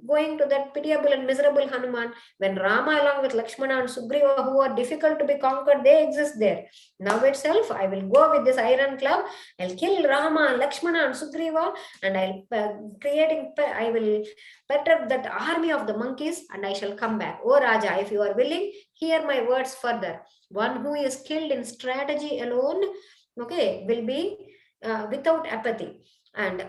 going to that pitiable and miserable Hanuman? When Rama along with Lakshmana and Sugriva, who are difficult to be conquered, they exist there. Now itself, I will go with this iron club, I'll kill Rama, Lakshmana and Sugriva, and I will perturb that army of the monkeys, and I shall come back. O Raja, if you are willing, hear my words further. One who is skilled in strategy alone, okay, will be without apathy, and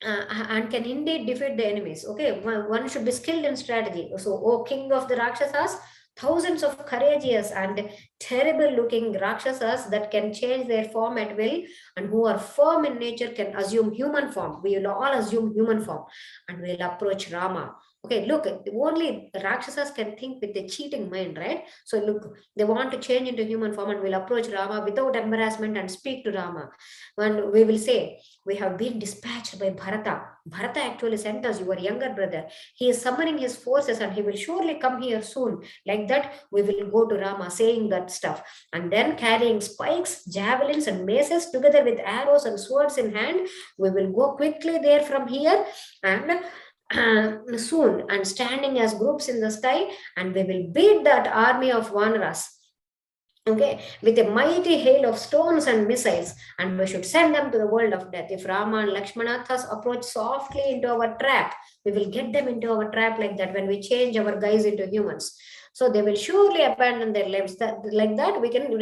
can indeed defeat the enemies. Okay, one should be skilled in strategy. So, O king of the Rakshasas, thousands of courageous and terrible looking Rakshasas that can change their form at will and who are firm in nature can assume human form. We will all assume human form and we'll approach Rama. Okay, look, only Rakshasas can think with a cheating mind, right? So look, they want to change into human form and will approach Rama without embarrassment and speak to Rama. And we will say, we have been dispatched by Bharata. Bharata actually sent us, your younger brother. He is summoning his forces and he will surely come here soon. Like that, we will go to Rama saying that stuff. And then carrying spikes, javelins and maces together with arrows and swords in hand, we will go quickly there from here and soon and standing as groups in the sky, and we will beat that army of Vanaras, okay, with a mighty hail of stones and missiles, and we should send them to the world of death. If Rama and Lakshmana thus approach softly into our trap, we will get them into our trap like that when we change our guys into humans. So they will surely abandon their lives. Like that, we can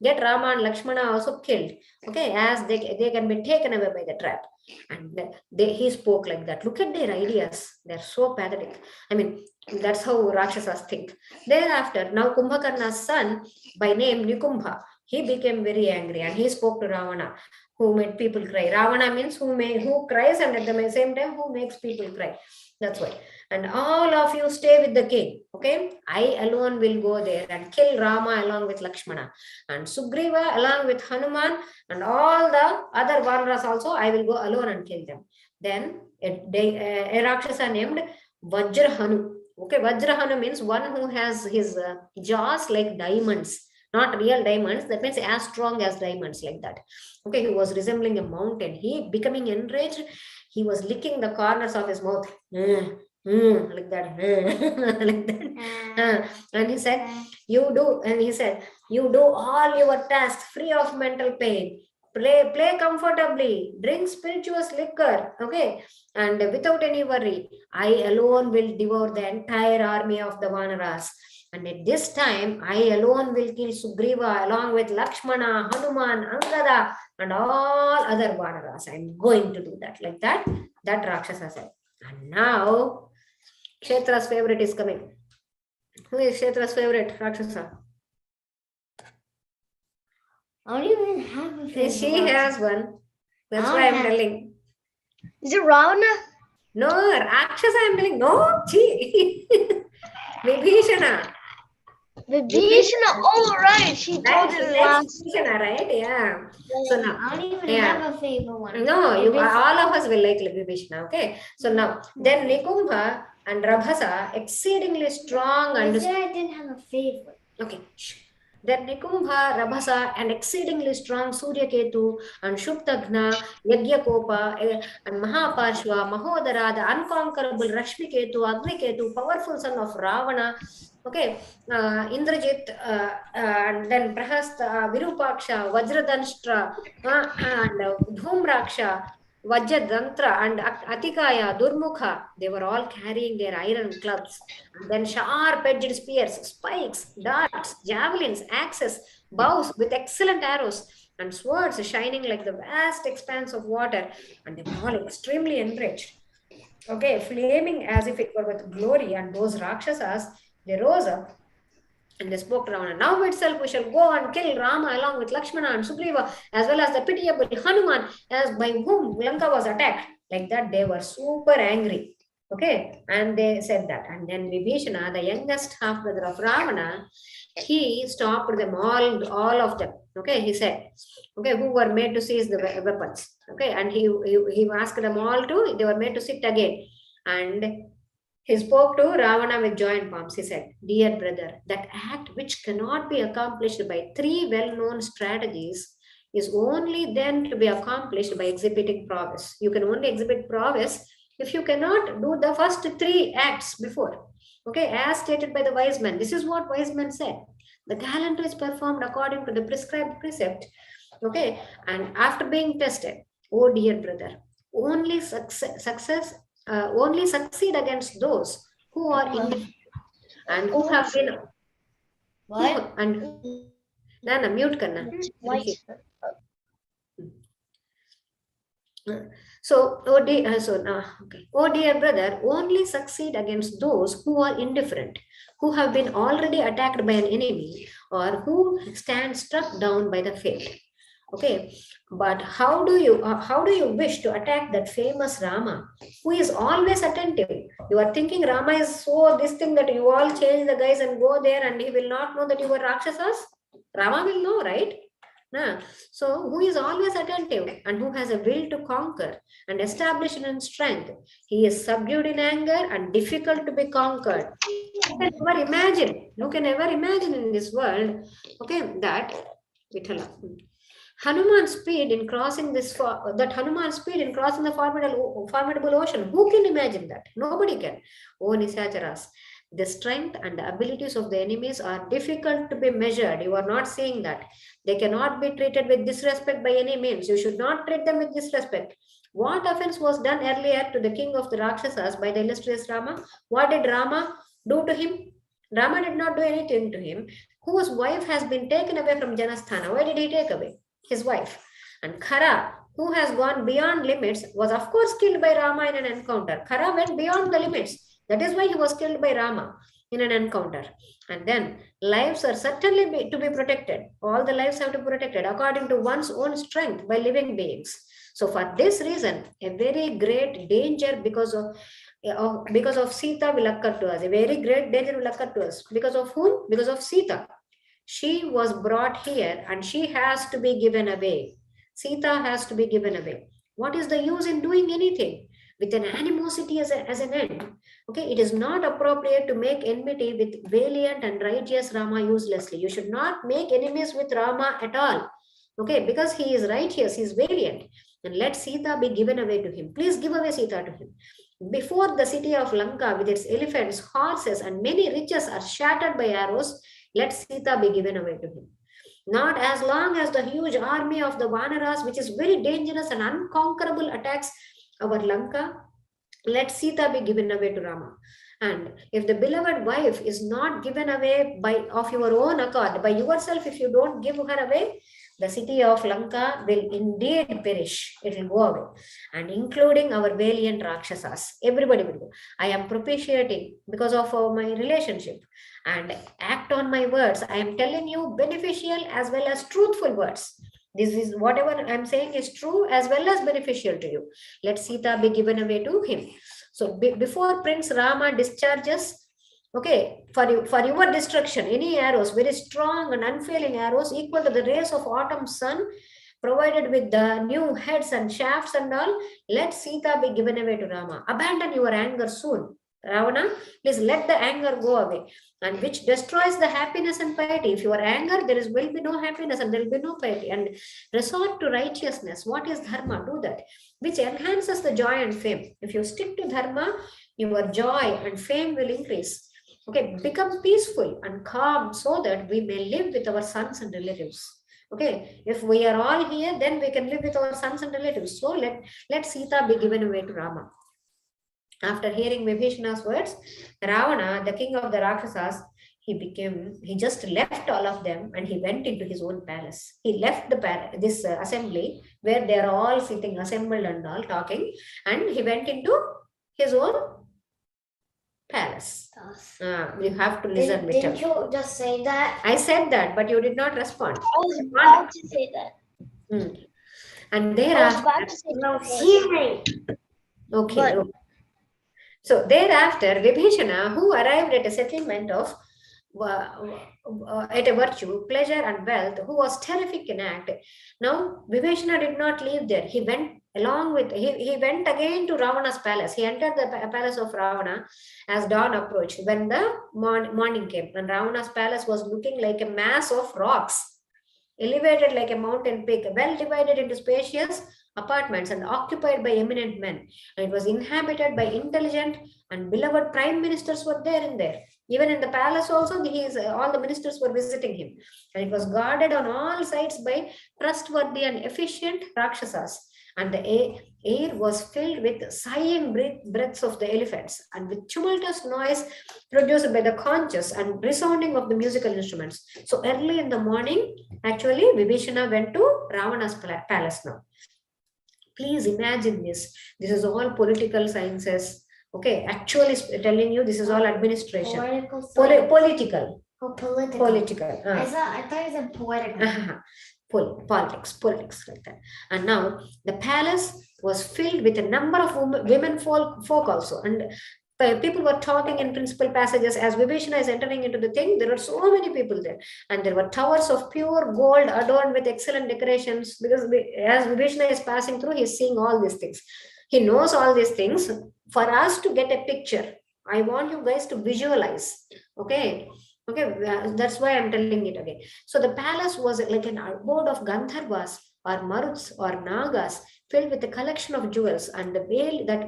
get Rama and Lakshmana also killed, okay, as they can be taken away by the trap. And he spoke like that. Look at their ideas. They're so pathetic. I mean, that's how Rakshasas think. Thereafter, now Kumbhakarna's son, by name Nikumbha, he became very angry and he spoke to Ravana, who made people cry. Ravana means who cries, and at the same time who makes people cry. That's why. And all of you stay with the king. Okay, I alone will go there and kill Rama along with Lakshmana, and Sugriva along with Hanuman, and all the other Vanaras also. I will go alone and kill them. Then a Rakshasa named Vajrahanu. Okay, Vajrahanu means one who has his jaws like diamonds, not real diamonds. That means as strong as diamonds, like that. Okay, he was resembling a mountain. He, becoming enraged, he was licking the corners of his mouth. Like that. Like that. And he said, you do all your tasks free of mental pain. Play comfortably, drink spirituous liquor, okay, and without any worry. I alone will devour the entire army of the Vanaras. And at this time, I alone will kill Sugriva along with Lakshmana, Hanuman, Angada, and all other Vanaras. I'm going to do that. Like that, that Rakshasa said. And now, Kshetra's favorite is coming. Who is Kshetra's favorite, Rakshasa? I don't even have a favorite. She has one. That's why I'm telling. Is it Ravana? No, Rakshasa, I'm telling. No, she. Vibhishana. Vibhishana. Oh, right. She told it last. Vibhishana, right? Yeah. So now, I don't even have a favorite one. No, all of us will like Vibhishana. Okay. So now, then Nikumbha and Rabhasa, exceedingly strong and. I said I didn't have a favorite. Okay. Then Nikumbha, Rabhasa, and exceedingly strong Suryaketu and Shuptagna, Yagyakopa, and Mahaparshva, Mahodara, the unconquerable Rashmiketu, Agniketu, powerful son of Ravana, okay, Indrajit, and then Prahasta, Virupaksha, Vajradanshtra, and Dhumraksha, Vajradantra, and Atikaya, Durmukha, they were all carrying their iron clubs. And then sharp-edged spears, spikes, darts, javelins, axes, bows with excellent arrows, and swords shining like the vast expanse of water. And they were all extremely enriched. Okay, flaming as if it were with glory. And those Rakshasas, they rose up and they spoke to Ravana. Now itself we shall go and kill Rama along with Lakshmana and Sugriva, as well as the pitiable Hanuman, as by whom Lanka was attacked. Like that, they were super angry. Okay, and they said that. And then Vibhishana, the youngest half brother of Ravana, he stopped them all of them. Okay, he said, okay, who were made to seize the weapons. Okay, and he asked them all to, they were made to sit again. And He spoke to Ravana with joined palms. He said, "Dear brother, that act which cannot be accomplished by three well-known strategies is only then to be accomplished by exhibiting prowess. You can only exhibit prowess if you cannot do the first three acts before. Okay, as stated by the wise men. This is what wise men said. The gallantry is performed according to the prescribed precept. Okay, and after being tested, oh dear brother, only succeed against those who are indifferent and who have been and Nana mute karna. So, oh dear brother, only succeed against those who are indifferent, who have been already attacked by an enemy, or who stand struck down by the fate. Okay, but how do you wish to attack that famous Rama, who is always attentive? You are thinking Rama is so this thing that you all change the guys and go there, and he will not know that you were Rakshasas. Rama will know, right? Nah. So, who is always attentive and who has a will to conquer and establish in strength. He is subdued in anger and difficult to be conquered. You can never imagine. You can never imagine in this world, okay, that Vithala. Hanuman's speed in crossing the formidable ocean. Who can imagine that? Nobody can. Oh Nisacharas, the strength and the abilities of the enemies are difficult to be measured. You are not seeing that. They cannot be treated with disrespect by any means. You should not treat them with disrespect. What offense was done earlier to the king of the Rakshasas by the illustrious Rama? What did Rama do to him? Rama did not do anything to him. Whose wife has been taken away from Janasthana? Why did he take away? His wife. And Khara, who has gone beyond limits, was of course killed by Rama in an encounter. Khara went beyond the limits. That is why he was killed by Rama in an encounter. And then lives are certainly to be protected. All the lives have to be protected according to one's own strength by living beings. So for this reason, a very great danger because of Sita will occur to us. A very great danger will occur to us. Because of whom? Because of Sita. She was brought here and she has to be given away. Sita has to be given away. What is the use in doing anything with an animosity as an end? Okay, it is not appropriate to make enmity with valiant and righteous Rama uselessly. You should not make enemies with Rama at all. Okay, because he is righteous, he is valiant. And let Sita be given away to him. Please give away Sita to him. Before the city of Lanka with its elephants, horses, and many riches are shattered by arrows, let Sita be given away to him. Not as long as the huge army of the Vanaras, which is very dangerous and unconquerable, attacks our Lanka, let Sita be given away to Rama. And if the beloved wife is not given away of your own accord, by yourself, if you don't give her away, the city of Lanka will indeed perish. It will go away. And including our valiant Rakshasas. Everybody will go. I am propitiating because of my relationship and act on my words. I am telling you beneficial as well as truthful words. This is whatever I'm saying is true as well as beneficial to you. Let Sita be given away to him. So before Prince Rama discharges, okay, for your destruction, any arrows, very strong and unfailing arrows equal to the rays of autumn sun, provided with the new heads and shafts and all, let Sita be given away to Rama. Abandon your anger soon. Ravana, please let the anger go away, and which destroys the happiness and piety. If you are anger, will be no happiness and there will be no piety. And resort to righteousness. What is dharma? Do that, which enhances the joy and fame. If you stick to dharma, your joy and fame will increase. Okay, become peaceful and calm so that we may live with our sons and relatives. Okay, if we are all here, then we can live with our sons and relatives. So let Sita be given away to Rama. After hearing Vibhishana's words, Ravana, the king of the Rakshasas, he just left all of them and he went into his own palace. He left this assembly where they are all sitting assembled and all talking, and he went into his own palace. You have to listen. Didn't you just say that? I said that, but you did not respond. I was about to say that. And thereafter, okay. So thereafter, Vibhishana, who arrived at a settlement of at a virtue, pleasure, and wealth, who was terrific in act. Now, Vibhishana did not live there. He went along with, he went again to Ravana's palace. He entered the palace of Ravana as dawn approached. When the morning came, and Ravana's palace was looking like a mass of rocks, elevated like a mountain peak, well divided into spacious apartments and occupied by eminent men. And it was inhabited by intelligent and beloved prime ministers were there in there. Even in the palace also, all the ministers were visiting him. And it was guarded on all sides by trustworthy and efficient Rakshasas. And the air was filled with sighing breaths of the elephants and with tumultuous noise produced by the conches and resounding of the musical instruments. So early in the morning, actually, Vibhishana went to Ravana's palace now. Please imagine this. This is all political sciences. Okay, actually telling you this is all administration. Political. Oh, political. Political. I thought it was political. Politics like that. And now the palace was filled with a number of women folk also, and people were talking in principal passages. As Vibhishana is entering into the thing, there were so many people there, and there were towers of pure gold adorned with excellent decorations, because as Vibhishana is passing through, he's seeing all these things. He knows all these things. For us to get a picture, I want you guys to visualize. Okay, that's why I'm telling it again. So the palace was like an abode of Gandharvas or Maruts or Nagas, filled with a collection of jewels. And that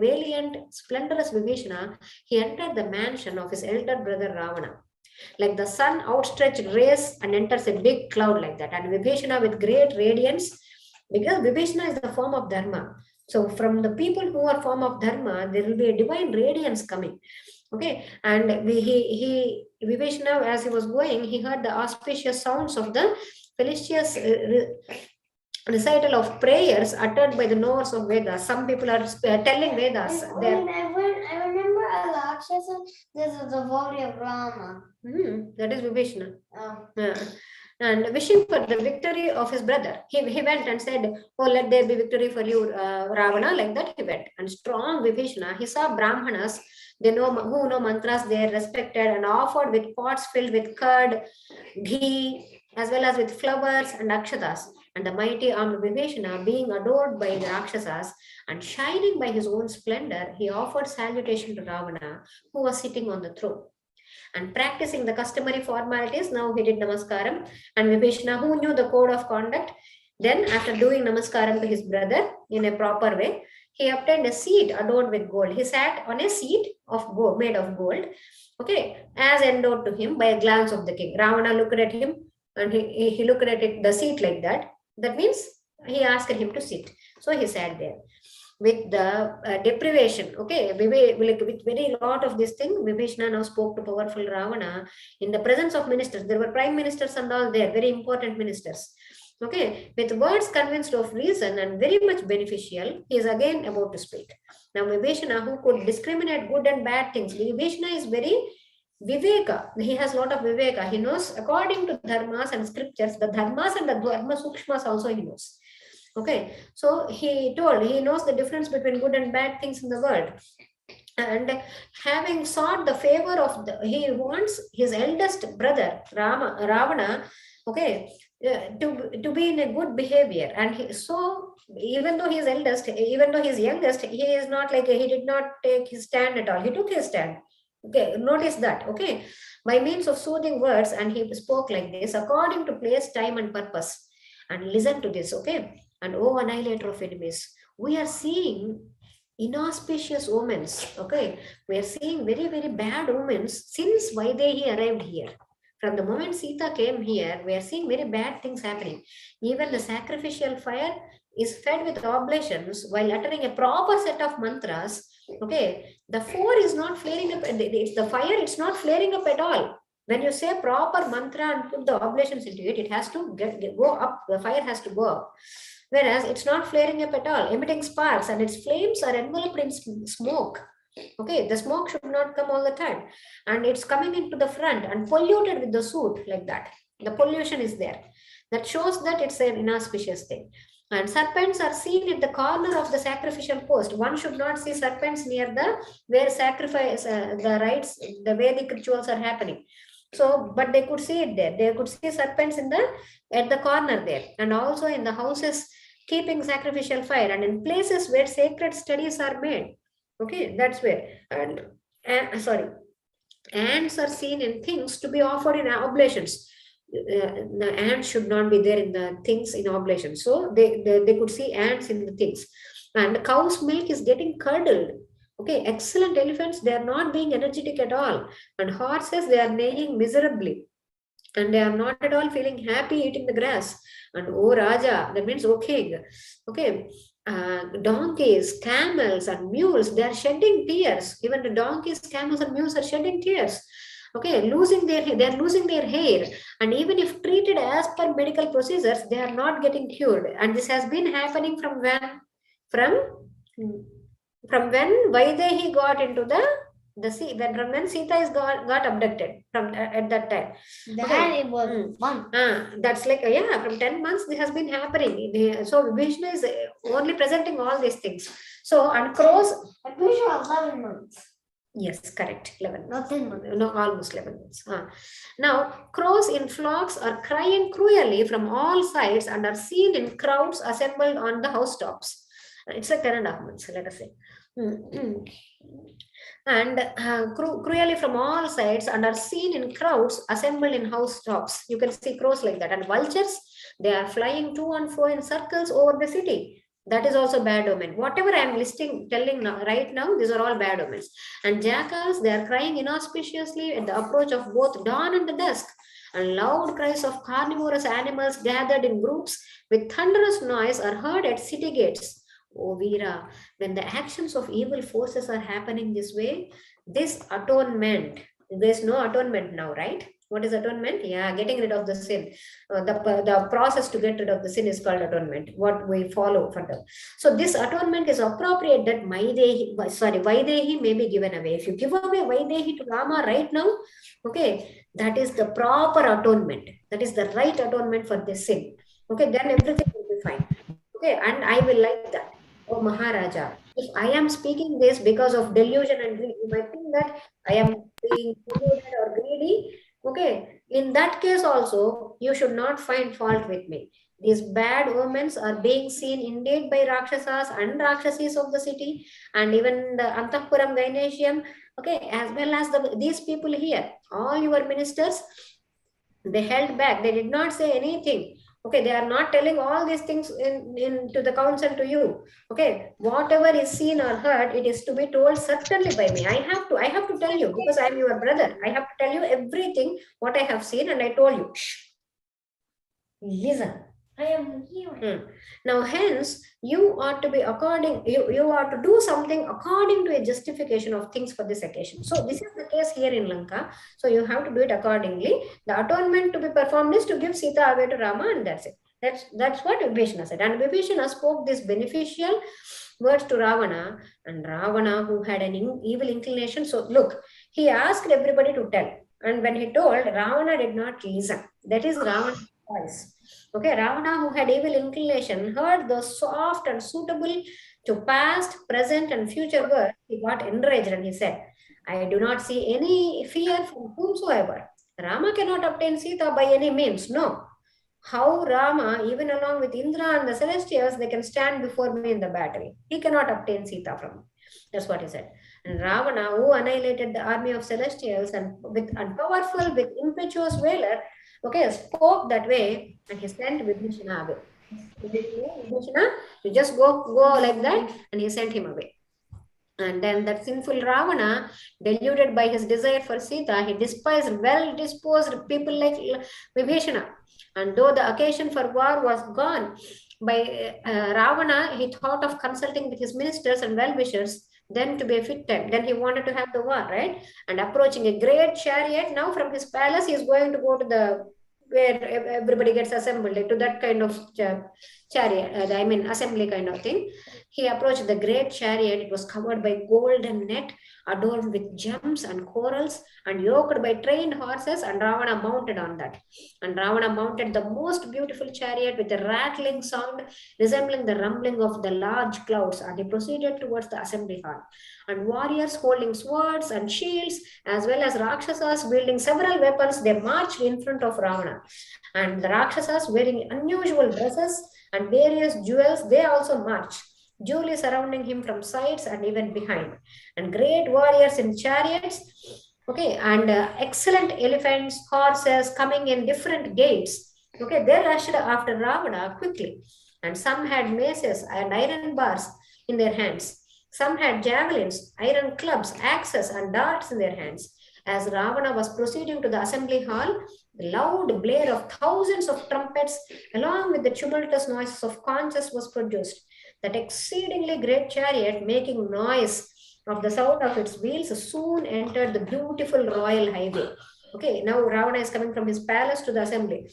valiant, splendorous Vibhishana, he entered the mansion of his elder brother Ravana. Like the sun outstretched rays and enters a big cloud like that. And Vibhishana with great radiance, because Vibhishana is the form of Dharma. So from the people who are form of Dharma, there will be a divine radiance coming. Okay, and Vibhishana, as he was going, he heard the auspicious sounds of the felicitous recital of prayers uttered by the knowers of Vedas. Some people are telling Vedas. I remember a Rakshasa, there's a devotee of Rama. That is Vibhishana. Oh. Yeah. And wishing for the victory of his brother, he went and said, oh, let there be victory for you, Ravana. Like that he went. And strong Vibhishana, he saw Brahmanas, who know mantras, they are respected and offered with pots filled with curd, ghee, as well as with flowers and akshatas. And the mighty armed Vibhishana, being adored by the Rakshasas and shining by his own splendor, he offered salutation to Ravana, who was sitting on the throne. And practicing the customary formalities, now he did namaskaram. And Vibhishana, who knew the code of conduct, then after doing namaskaram to his brother in a proper way, he obtained a seat adorned with gold. He sat on a seat of gold, made of gold, okay, as endowed to him by a glance of the king. Ravana looked at him, and he looked at it, the seat like that. That means he asked him to sit. So he sat there. With the deprivation, okay, with very lot of this thing, Vibhishana now spoke to powerful Ravana in the presence of ministers. There were prime ministers and all there, very important ministers. Okay, with words convinced of reason and very much beneficial, he is again about to speak. Now, Vibhishana, who could discriminate good and bad things, Vibhishana is very Viveka. He has a lot of Viveka. He knows according to dharmas and scriptures, the dharmas and the dharma sukshmas also he knows. Okay, so he knows the difference between good and bad things in the world. And having sought the favor of he wants his eldest brother, Ravana, okay, to be in a good behavior. And so even though he is eldest, even though he is youngest, he is not like, he did not take his stand at all. He took his stand. Okay, notice that, okay, by means of soothing words, and he spoke like this, according to place, time, and purpose. And listen to this, okay? And oh, annihilator of enemies, we are seeing inauspicious omens, okay? We are seeing very, very bad omens since Vaidehi arrived here. From the moment Sita came here, we are seeing very bad things happening. Even the sacrificial fire is fed with oblations while uttering a proper set of mantras. Okay, the fire is not flaring up. The fire, it's not flaring up at all. When you say proper mantra and put the oblations into it, it has to go up. The fire has to go up. Whereas it's not flaring up at all, emitting sparks, and its flames are enveloped in smoke. Okay, the smoke should not come all the time, and it's coming into the front and polluted with the soot like that. The pollution is there. That shows that it's an inauspicious thing. And serpents are seen at the corner of the sacrificial post. One should not see serpents near where sacrifice, the rites, the Vedic rituals are happening. So, but they could see it there. They could see serpents at the corner there, and also in the houses keeping sacrificial fire, and in places where sacred studies are made. Okay, that's where. And sorry, ants are seen in things to be offered in oblations. The ants should not be there in the things in oblations. So they could see ants in the things. And cow's milk is getting curdled. Okay, excellent elephants, they are not being energetic at all. And horses, they are neighing miserably. And they are not at all feeling happy eating the grass. And oh Raja, that means oh king. Okay, donkeys, camels, and mules, they are shedding tears. Even the donkeys, camels, and mules are shedding tears. Okay, they are losing their hair, and even if treated as per medical procedures, they are not getting cured. And this has been happening from when? From from when Vaidehi got into the sea, when from when Sita is got abducted from at that time. Then it was one. That's like yeah, from 10 months this has been happening. So Vishnu is only presenting all these things. So and crows. I'm pretty sure 11 months. Yes, correct. 11 Not 10 months. No, almost 11 months. Now, crows in flocks are crying cruelly from all sides and are seen in crowds assembled on the housetops. It's like 10.5 months, let us say. And cruelly from all sides and are seen in crowds assembled in housetops. You can see crows like that. And vultures, they are flying to and fro in circles over the city. That is also bad omen. Whatever I am telling now, right now, these are all bad omens. And jackals, they are crying inauspiciously at the approach of both dawn and the dusk. And loud cries of carnivorous animals gathered in groups with thunderous noise are heard at city gates. Oh Veera, when the actions of evil forces are happening this way, this atonement, there's no atonement now, right? What is atonement? Yeah, getting rid of the sin. The process to get rid of the sin is called atonement, what we follow further. So this atonement is appropriate that Vaidehi may be given away. If you give away Vaidehi to Rama right now, okay, that is the proper atonement. That is the right atonement for this sin. Okay, then everything will be fine. Okay, and I will like that. Oh Maharaja, if I am speaking this because of delusion and greed, you might think that I am being deluded or greedy. Okay, in that case also, you should not find fault with me. These bad omens are being seen indeed by Rakshasas and Rakshasis of the city, and even the Antahpuram Gainesium, okay, as well as these people here. All your ministers, they held back. They did not say anything. Okay, they are not telling all these things to the council to you. Okay, whatever is seen or heard, it is to be told certainly by me. I have to tell you because I am your brother. I have to tell you everything what I have seen, and I told you. Shh. Listen. I am here. Now, hence, you are to be you are to do something according to a justification of things for this occasion. So, this is the case here in Lanka. So, you have to do it accordingly. The atonement to be performed is to give Sita away to Rama, and that's it. That's what Vibhishana said. And Vibhishana spoke this beneficial words to Ravana, and Ravana, who had an evil inclination. So, look, he asked everybody to tell. And when he told, Ravana did not listen. That is Ravana's voice. Okay, Ravana, who had evil inclination, heard the soft and suitable to past, present, and future words. He got enraged and he said, I do not see any fear from whomsoever. Rama cannot obtain Sita by any means. No. How Rama, even along with Indra and the celestials, they can stand before me in the battle. He cannot obtain Sita from me. That's what he said. And Ravana, who annihilated the army of celestials and powerful, with impetuous valor, okay, spoke that way, and he sent Vibhishana away. Vibhishana, you just go like that, and he sent him away. And then that sinful Ravana, deluded by his desire for Sita, he despised well-disposed people like Vibhishana. And though the occasion for war was gone, by Ravana, he thought of consulting with his ministers and well-wishers, then to be a fit time. Then he wanted to have the war, right? And approaching a great chariot, now from his palace, he is going to go to where everybody gets assembled, to that kind of chariot, assembly kind of thing. He approached the great chariot. It was covered by golden net, adorned with gems and corals, and yoked by trained horses, and Ravana mounted on that. And Ravana mounted the most beautiful chariot with a rattling sound resembling the rumbling of the large clouds, and he proceeded towards the assembly hall. And warriors holding swords and shields, as well as Rakshasas wielding several weapons, they marched in front of Ravana. And the Rakshasas, wearing unusual dresses and various jewels, they also march, duly surrounding him from sides and even behind. And great warriors in chariots, okay, and excellent elephants, horses coming in different gates. Okay, they rushed after Ravana quickly. And some had maces and iron bars in their hands. Some had javelins, iron clubs, axes, and darts in their hands. As Ravana was proceeding to the assembly hall, the loud blare of thousands of trumpets, along with the tumultuous noises of conches, was produced. That exceedingly great chariot, making noise of the sound of its wheels, soon entered the beautiful royal highway. Okay, now Ravana is coming from his palace to the assembly.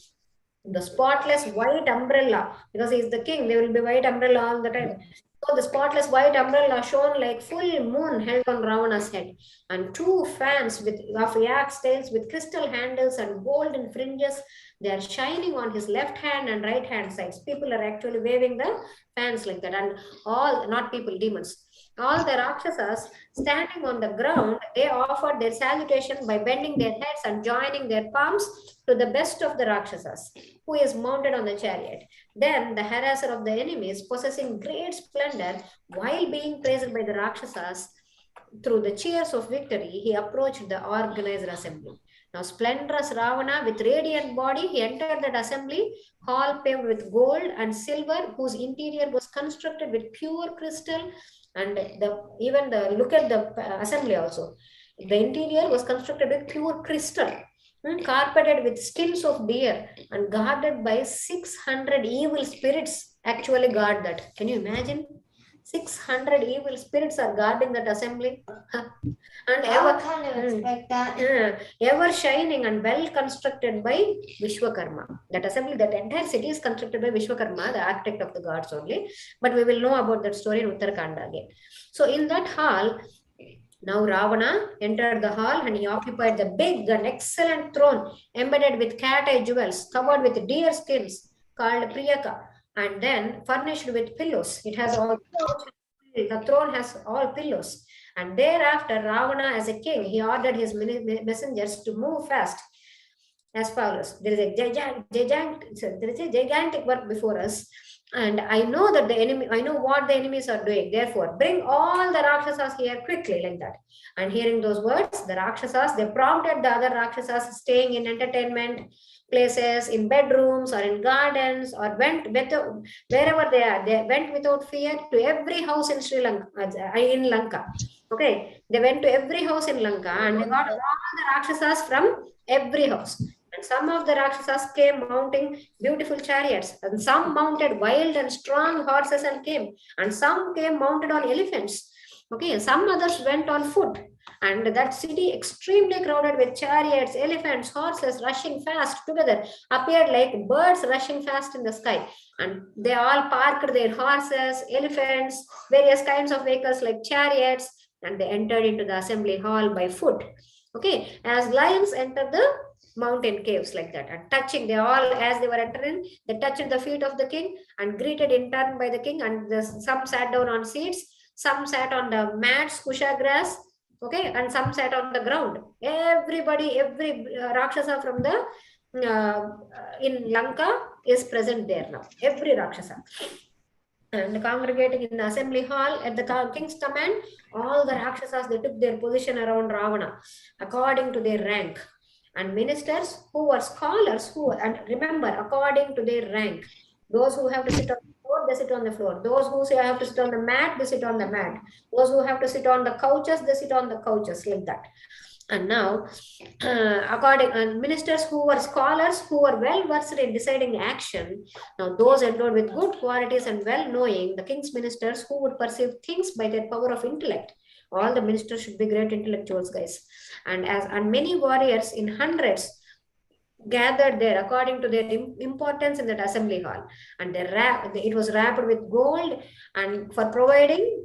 The spotless white umbrella, because he is the king, there will be white umbrella all the time. So the spotless white umbrella shone like full moon held on Ravana's head, and two fans of yak's tails with crystal handles and golden fringes, they are shining on his left hand and right hand sides. People are actually waving the fans like that, and all, not people, demons. All the Rakshasas standing on the ground, they offered their salutation by bending their heads and joining their palms to the best of the Rakshasas, who is mounted on the chariot. Then the harasser of the enemies, possessing great splendor, while being praised by the Rakshasas through the cheers of victory, he approached the organized assembly. Now, splendorous Ravana, with radiant body, he entered that assembly hall paved with gold and silver, whose interior was constructed with pure crystal. And even the look at the assembly also. The interior was constructed with pure crystal, carpeted with skins of deer, and guarded by 600 evil spirits. Actually, guard that. Can you imagine? 600 evil spirits are guarding that assembly. And ever, kind of expect that. ever shining and well constructed by Vishwakarma. That assembly, that entire city is constructed by Vishwakarma, the architect of the gods only. But we will know about that story in Uttarakhand again. So in that hall, now Ravana entered the hall and he occupied the big and excellent throne embedded with cat eye jewels, covered with deer skins, called Priyaka, and then furnished with pillows. It has all, the throne has all pillows. And thereafter, Ravana, as a king, he ordered his messengers to move fast as follows. There is a gigantic work before us, and I know that the enemy, I know what the enemies are doing. Therefore, bring all the Rakshasas here quickly, like that. And hearing those words, the Rakshasas, they prompted the other Rakshasas staying in entertainment places, in bedrooms or in gardens, or went wherever they are. They went without fear to every house in Sri Lanka, in Lanka. Okay, they went to every house in Lanka and they got all the Rakshasas from every house. And some of the Rakshasas came mounting beautiful chariots, and some mounted wild and strong horses and came, and some came mounted on elephants. Okay, some others went on foot, and that city, extremely crowded with chariots, elephants, horses rushing fast together, appeared like birds rushing fast in the sky. And they all parked their horses, elephants, various kinds of vehicles like chariots, and they entered into the assembly hall by foot. Okay, as lions enter the mountain caves, like that, and touching, they all, as they were entering, they touched the feet of the king and greeted in turn by the king. And some sat down on seats, some sat on the mats, kusha grass, okay, and some sat on the ground. Everybody, every Rakshasa from the in Lanka is present there now, every Rakshasa. And congregating in the assembly hall at the king's command, all the Rakshasas, they took their position around Ravana according to their rank. And ministers who were scholars, and remember, according to their rank, those who have to sit on the floor, they sit on the floor. Those who say have to sit on the mat, they sit on the mat. Those who have to sit on the couches, they sit on the couches, like that. And now, and ministers who were scholars, who were well versed in deciding action, now those endowed with good qualities and well knowing, the king's ministers who would perceive things by their power of intellect. All the ministers should be great intellectuals, guys. And many warriors in hundreds gathered there according to their importance in that assembly hall, and it was wrapped with gold, and for providing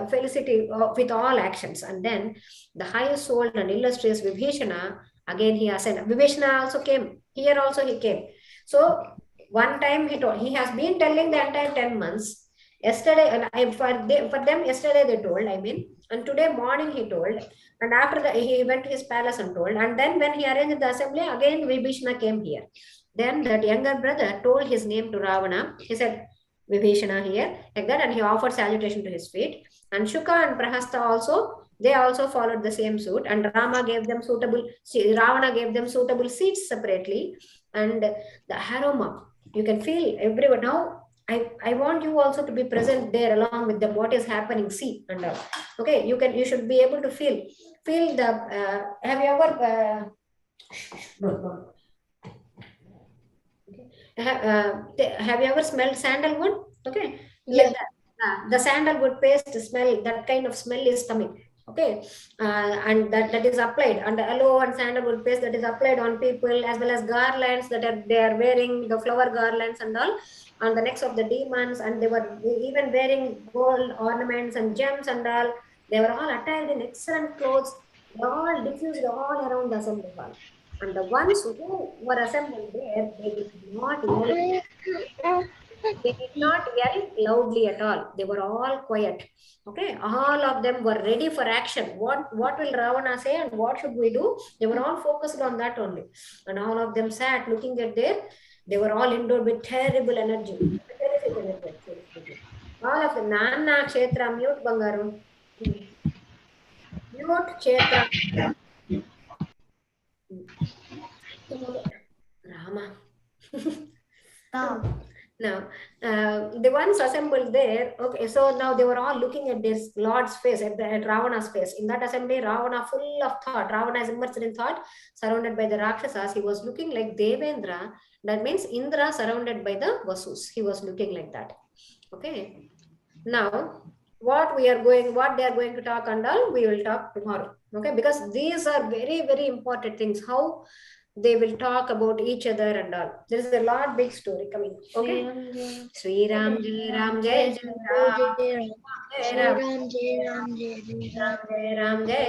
felicity with all actions. And then the highest souled and illustrious Vibhishana, again he ascended. Vibhishana also came here, also he came. So one time he has been telling the entire 10 months. Yesterday, and for them, yesterday they told, I mean, and today morning he told, and after that he went to his palace and told, and then when he arranged the assembly, again Vibhishana came here. Then that younger brother told his name to Ravana. He said, Vibhishana here, like that, and he offered salutation to his feet. And Shuka and Prahasta also, they also followed the same suit, and Ravana gave them suitable seats separately, and the aroma, you can feel everyone. Now, I want you also to be present there along with them. What is happening? See and all. Okay, you should be able to feel the. Have you ever? No. Have you ever smelled sandalwood? Okay, like Yeah. that. The sandalwood paste smell, that kind of smell is coming. Okay, and that is applied, and the aloe and sandalwood paste that is applied on people, as well as garlands that they are wearing, the flower garlands and all on the necks of the demons, and they were even wearing gold ornaments and gems and all. They were all attired in excellent clothes. They all diffused all around the assembly hall. And the ones who were assembled there, they did not yell loudly at all. They were all quiet. Okay, all of them were ready for action. What will Ravana say and what should we do? They were all focused on that only. And all of them sat looking at their, they were all endowed with terrible energy. Terrific energy, actually speaking. All of them. Nana Kshetra, mute Bangaru. Mute Kshetra. Rama. Now, the ones assembled there, okay, so now they were all looking at this Lord's face, at Ravana's face. In that assembly, Ravana, full of thought, Ravana is immersed in thought, surrounded by the Rakshasas. He was looking like Devendra. That means Indra surrounded by the Vasus. He was looking like that. Okay. Now, what they are going to talk and all, we will talk tomorrow. Okay, because these are very, very important things. How they will talk about each other and all. There is a lot big story coming. Okay. Sri Ram, Jai Ram, Jai Jai Ram. Jai Ram, Jai Ram, Jai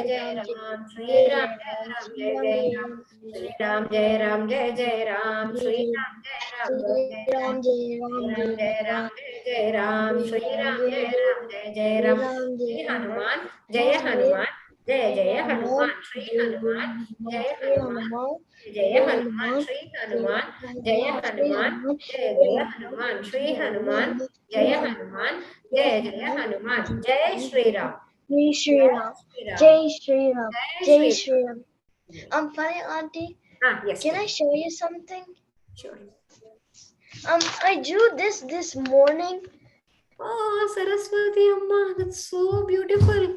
Jai Ram. Sri Ram, Jai Ram, Jai Jai Ram. Sri Ram, Jai Ram, Jai Jai Ram. Sri Ram, Jai Ram, Jai Jai Ram. Ram Jai Ram Jai Jai Ram Sri Ram Jai Ram Jai Jai Ram Sri Hanuman Jaya Hanuman Jaya Jaya Hanuman Sri Hanuman Jaya Hanuman Jaya Hanuman Sri Hanuman Jaya Hanuman Jaya Jaya Hanuman Sri Hanuman Jaya Hanuman Jaya Jaya Hanuman Jai Shri Ram Jai Shri Ram. Shri Ram Jai Shri Ram. Jai Jai Shri Shri Ram. Ram. Funny auntie, Yes, can I show you something? sure. I drew this morning. Oh, Saraswati Amma, that's so beautiful.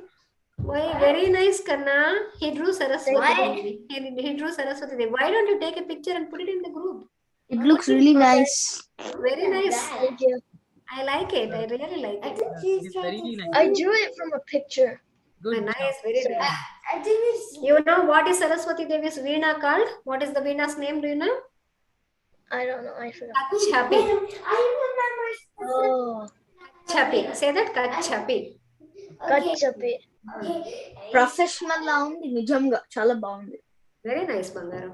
Why, very nice, Kanna. He drew Saraswati Devi. He drew Saraswati Devi. Why don't you take a picture and put it in the group? It looks really nice. Very nice. Thank you. I like it. I really like it. It's very nice. I drew it from a picture. Good Nice, job. very nice. You know what is Saraswati Devi's Veena called? What is the Veena's name? Do you know? I don't know. I forgot. Kachapi. Oh, Kachapi. Say that, Kachapi. Kachapi. Professional లా ఉంది నిజంగా చాలా బాగుంది Very nice, Bangaram.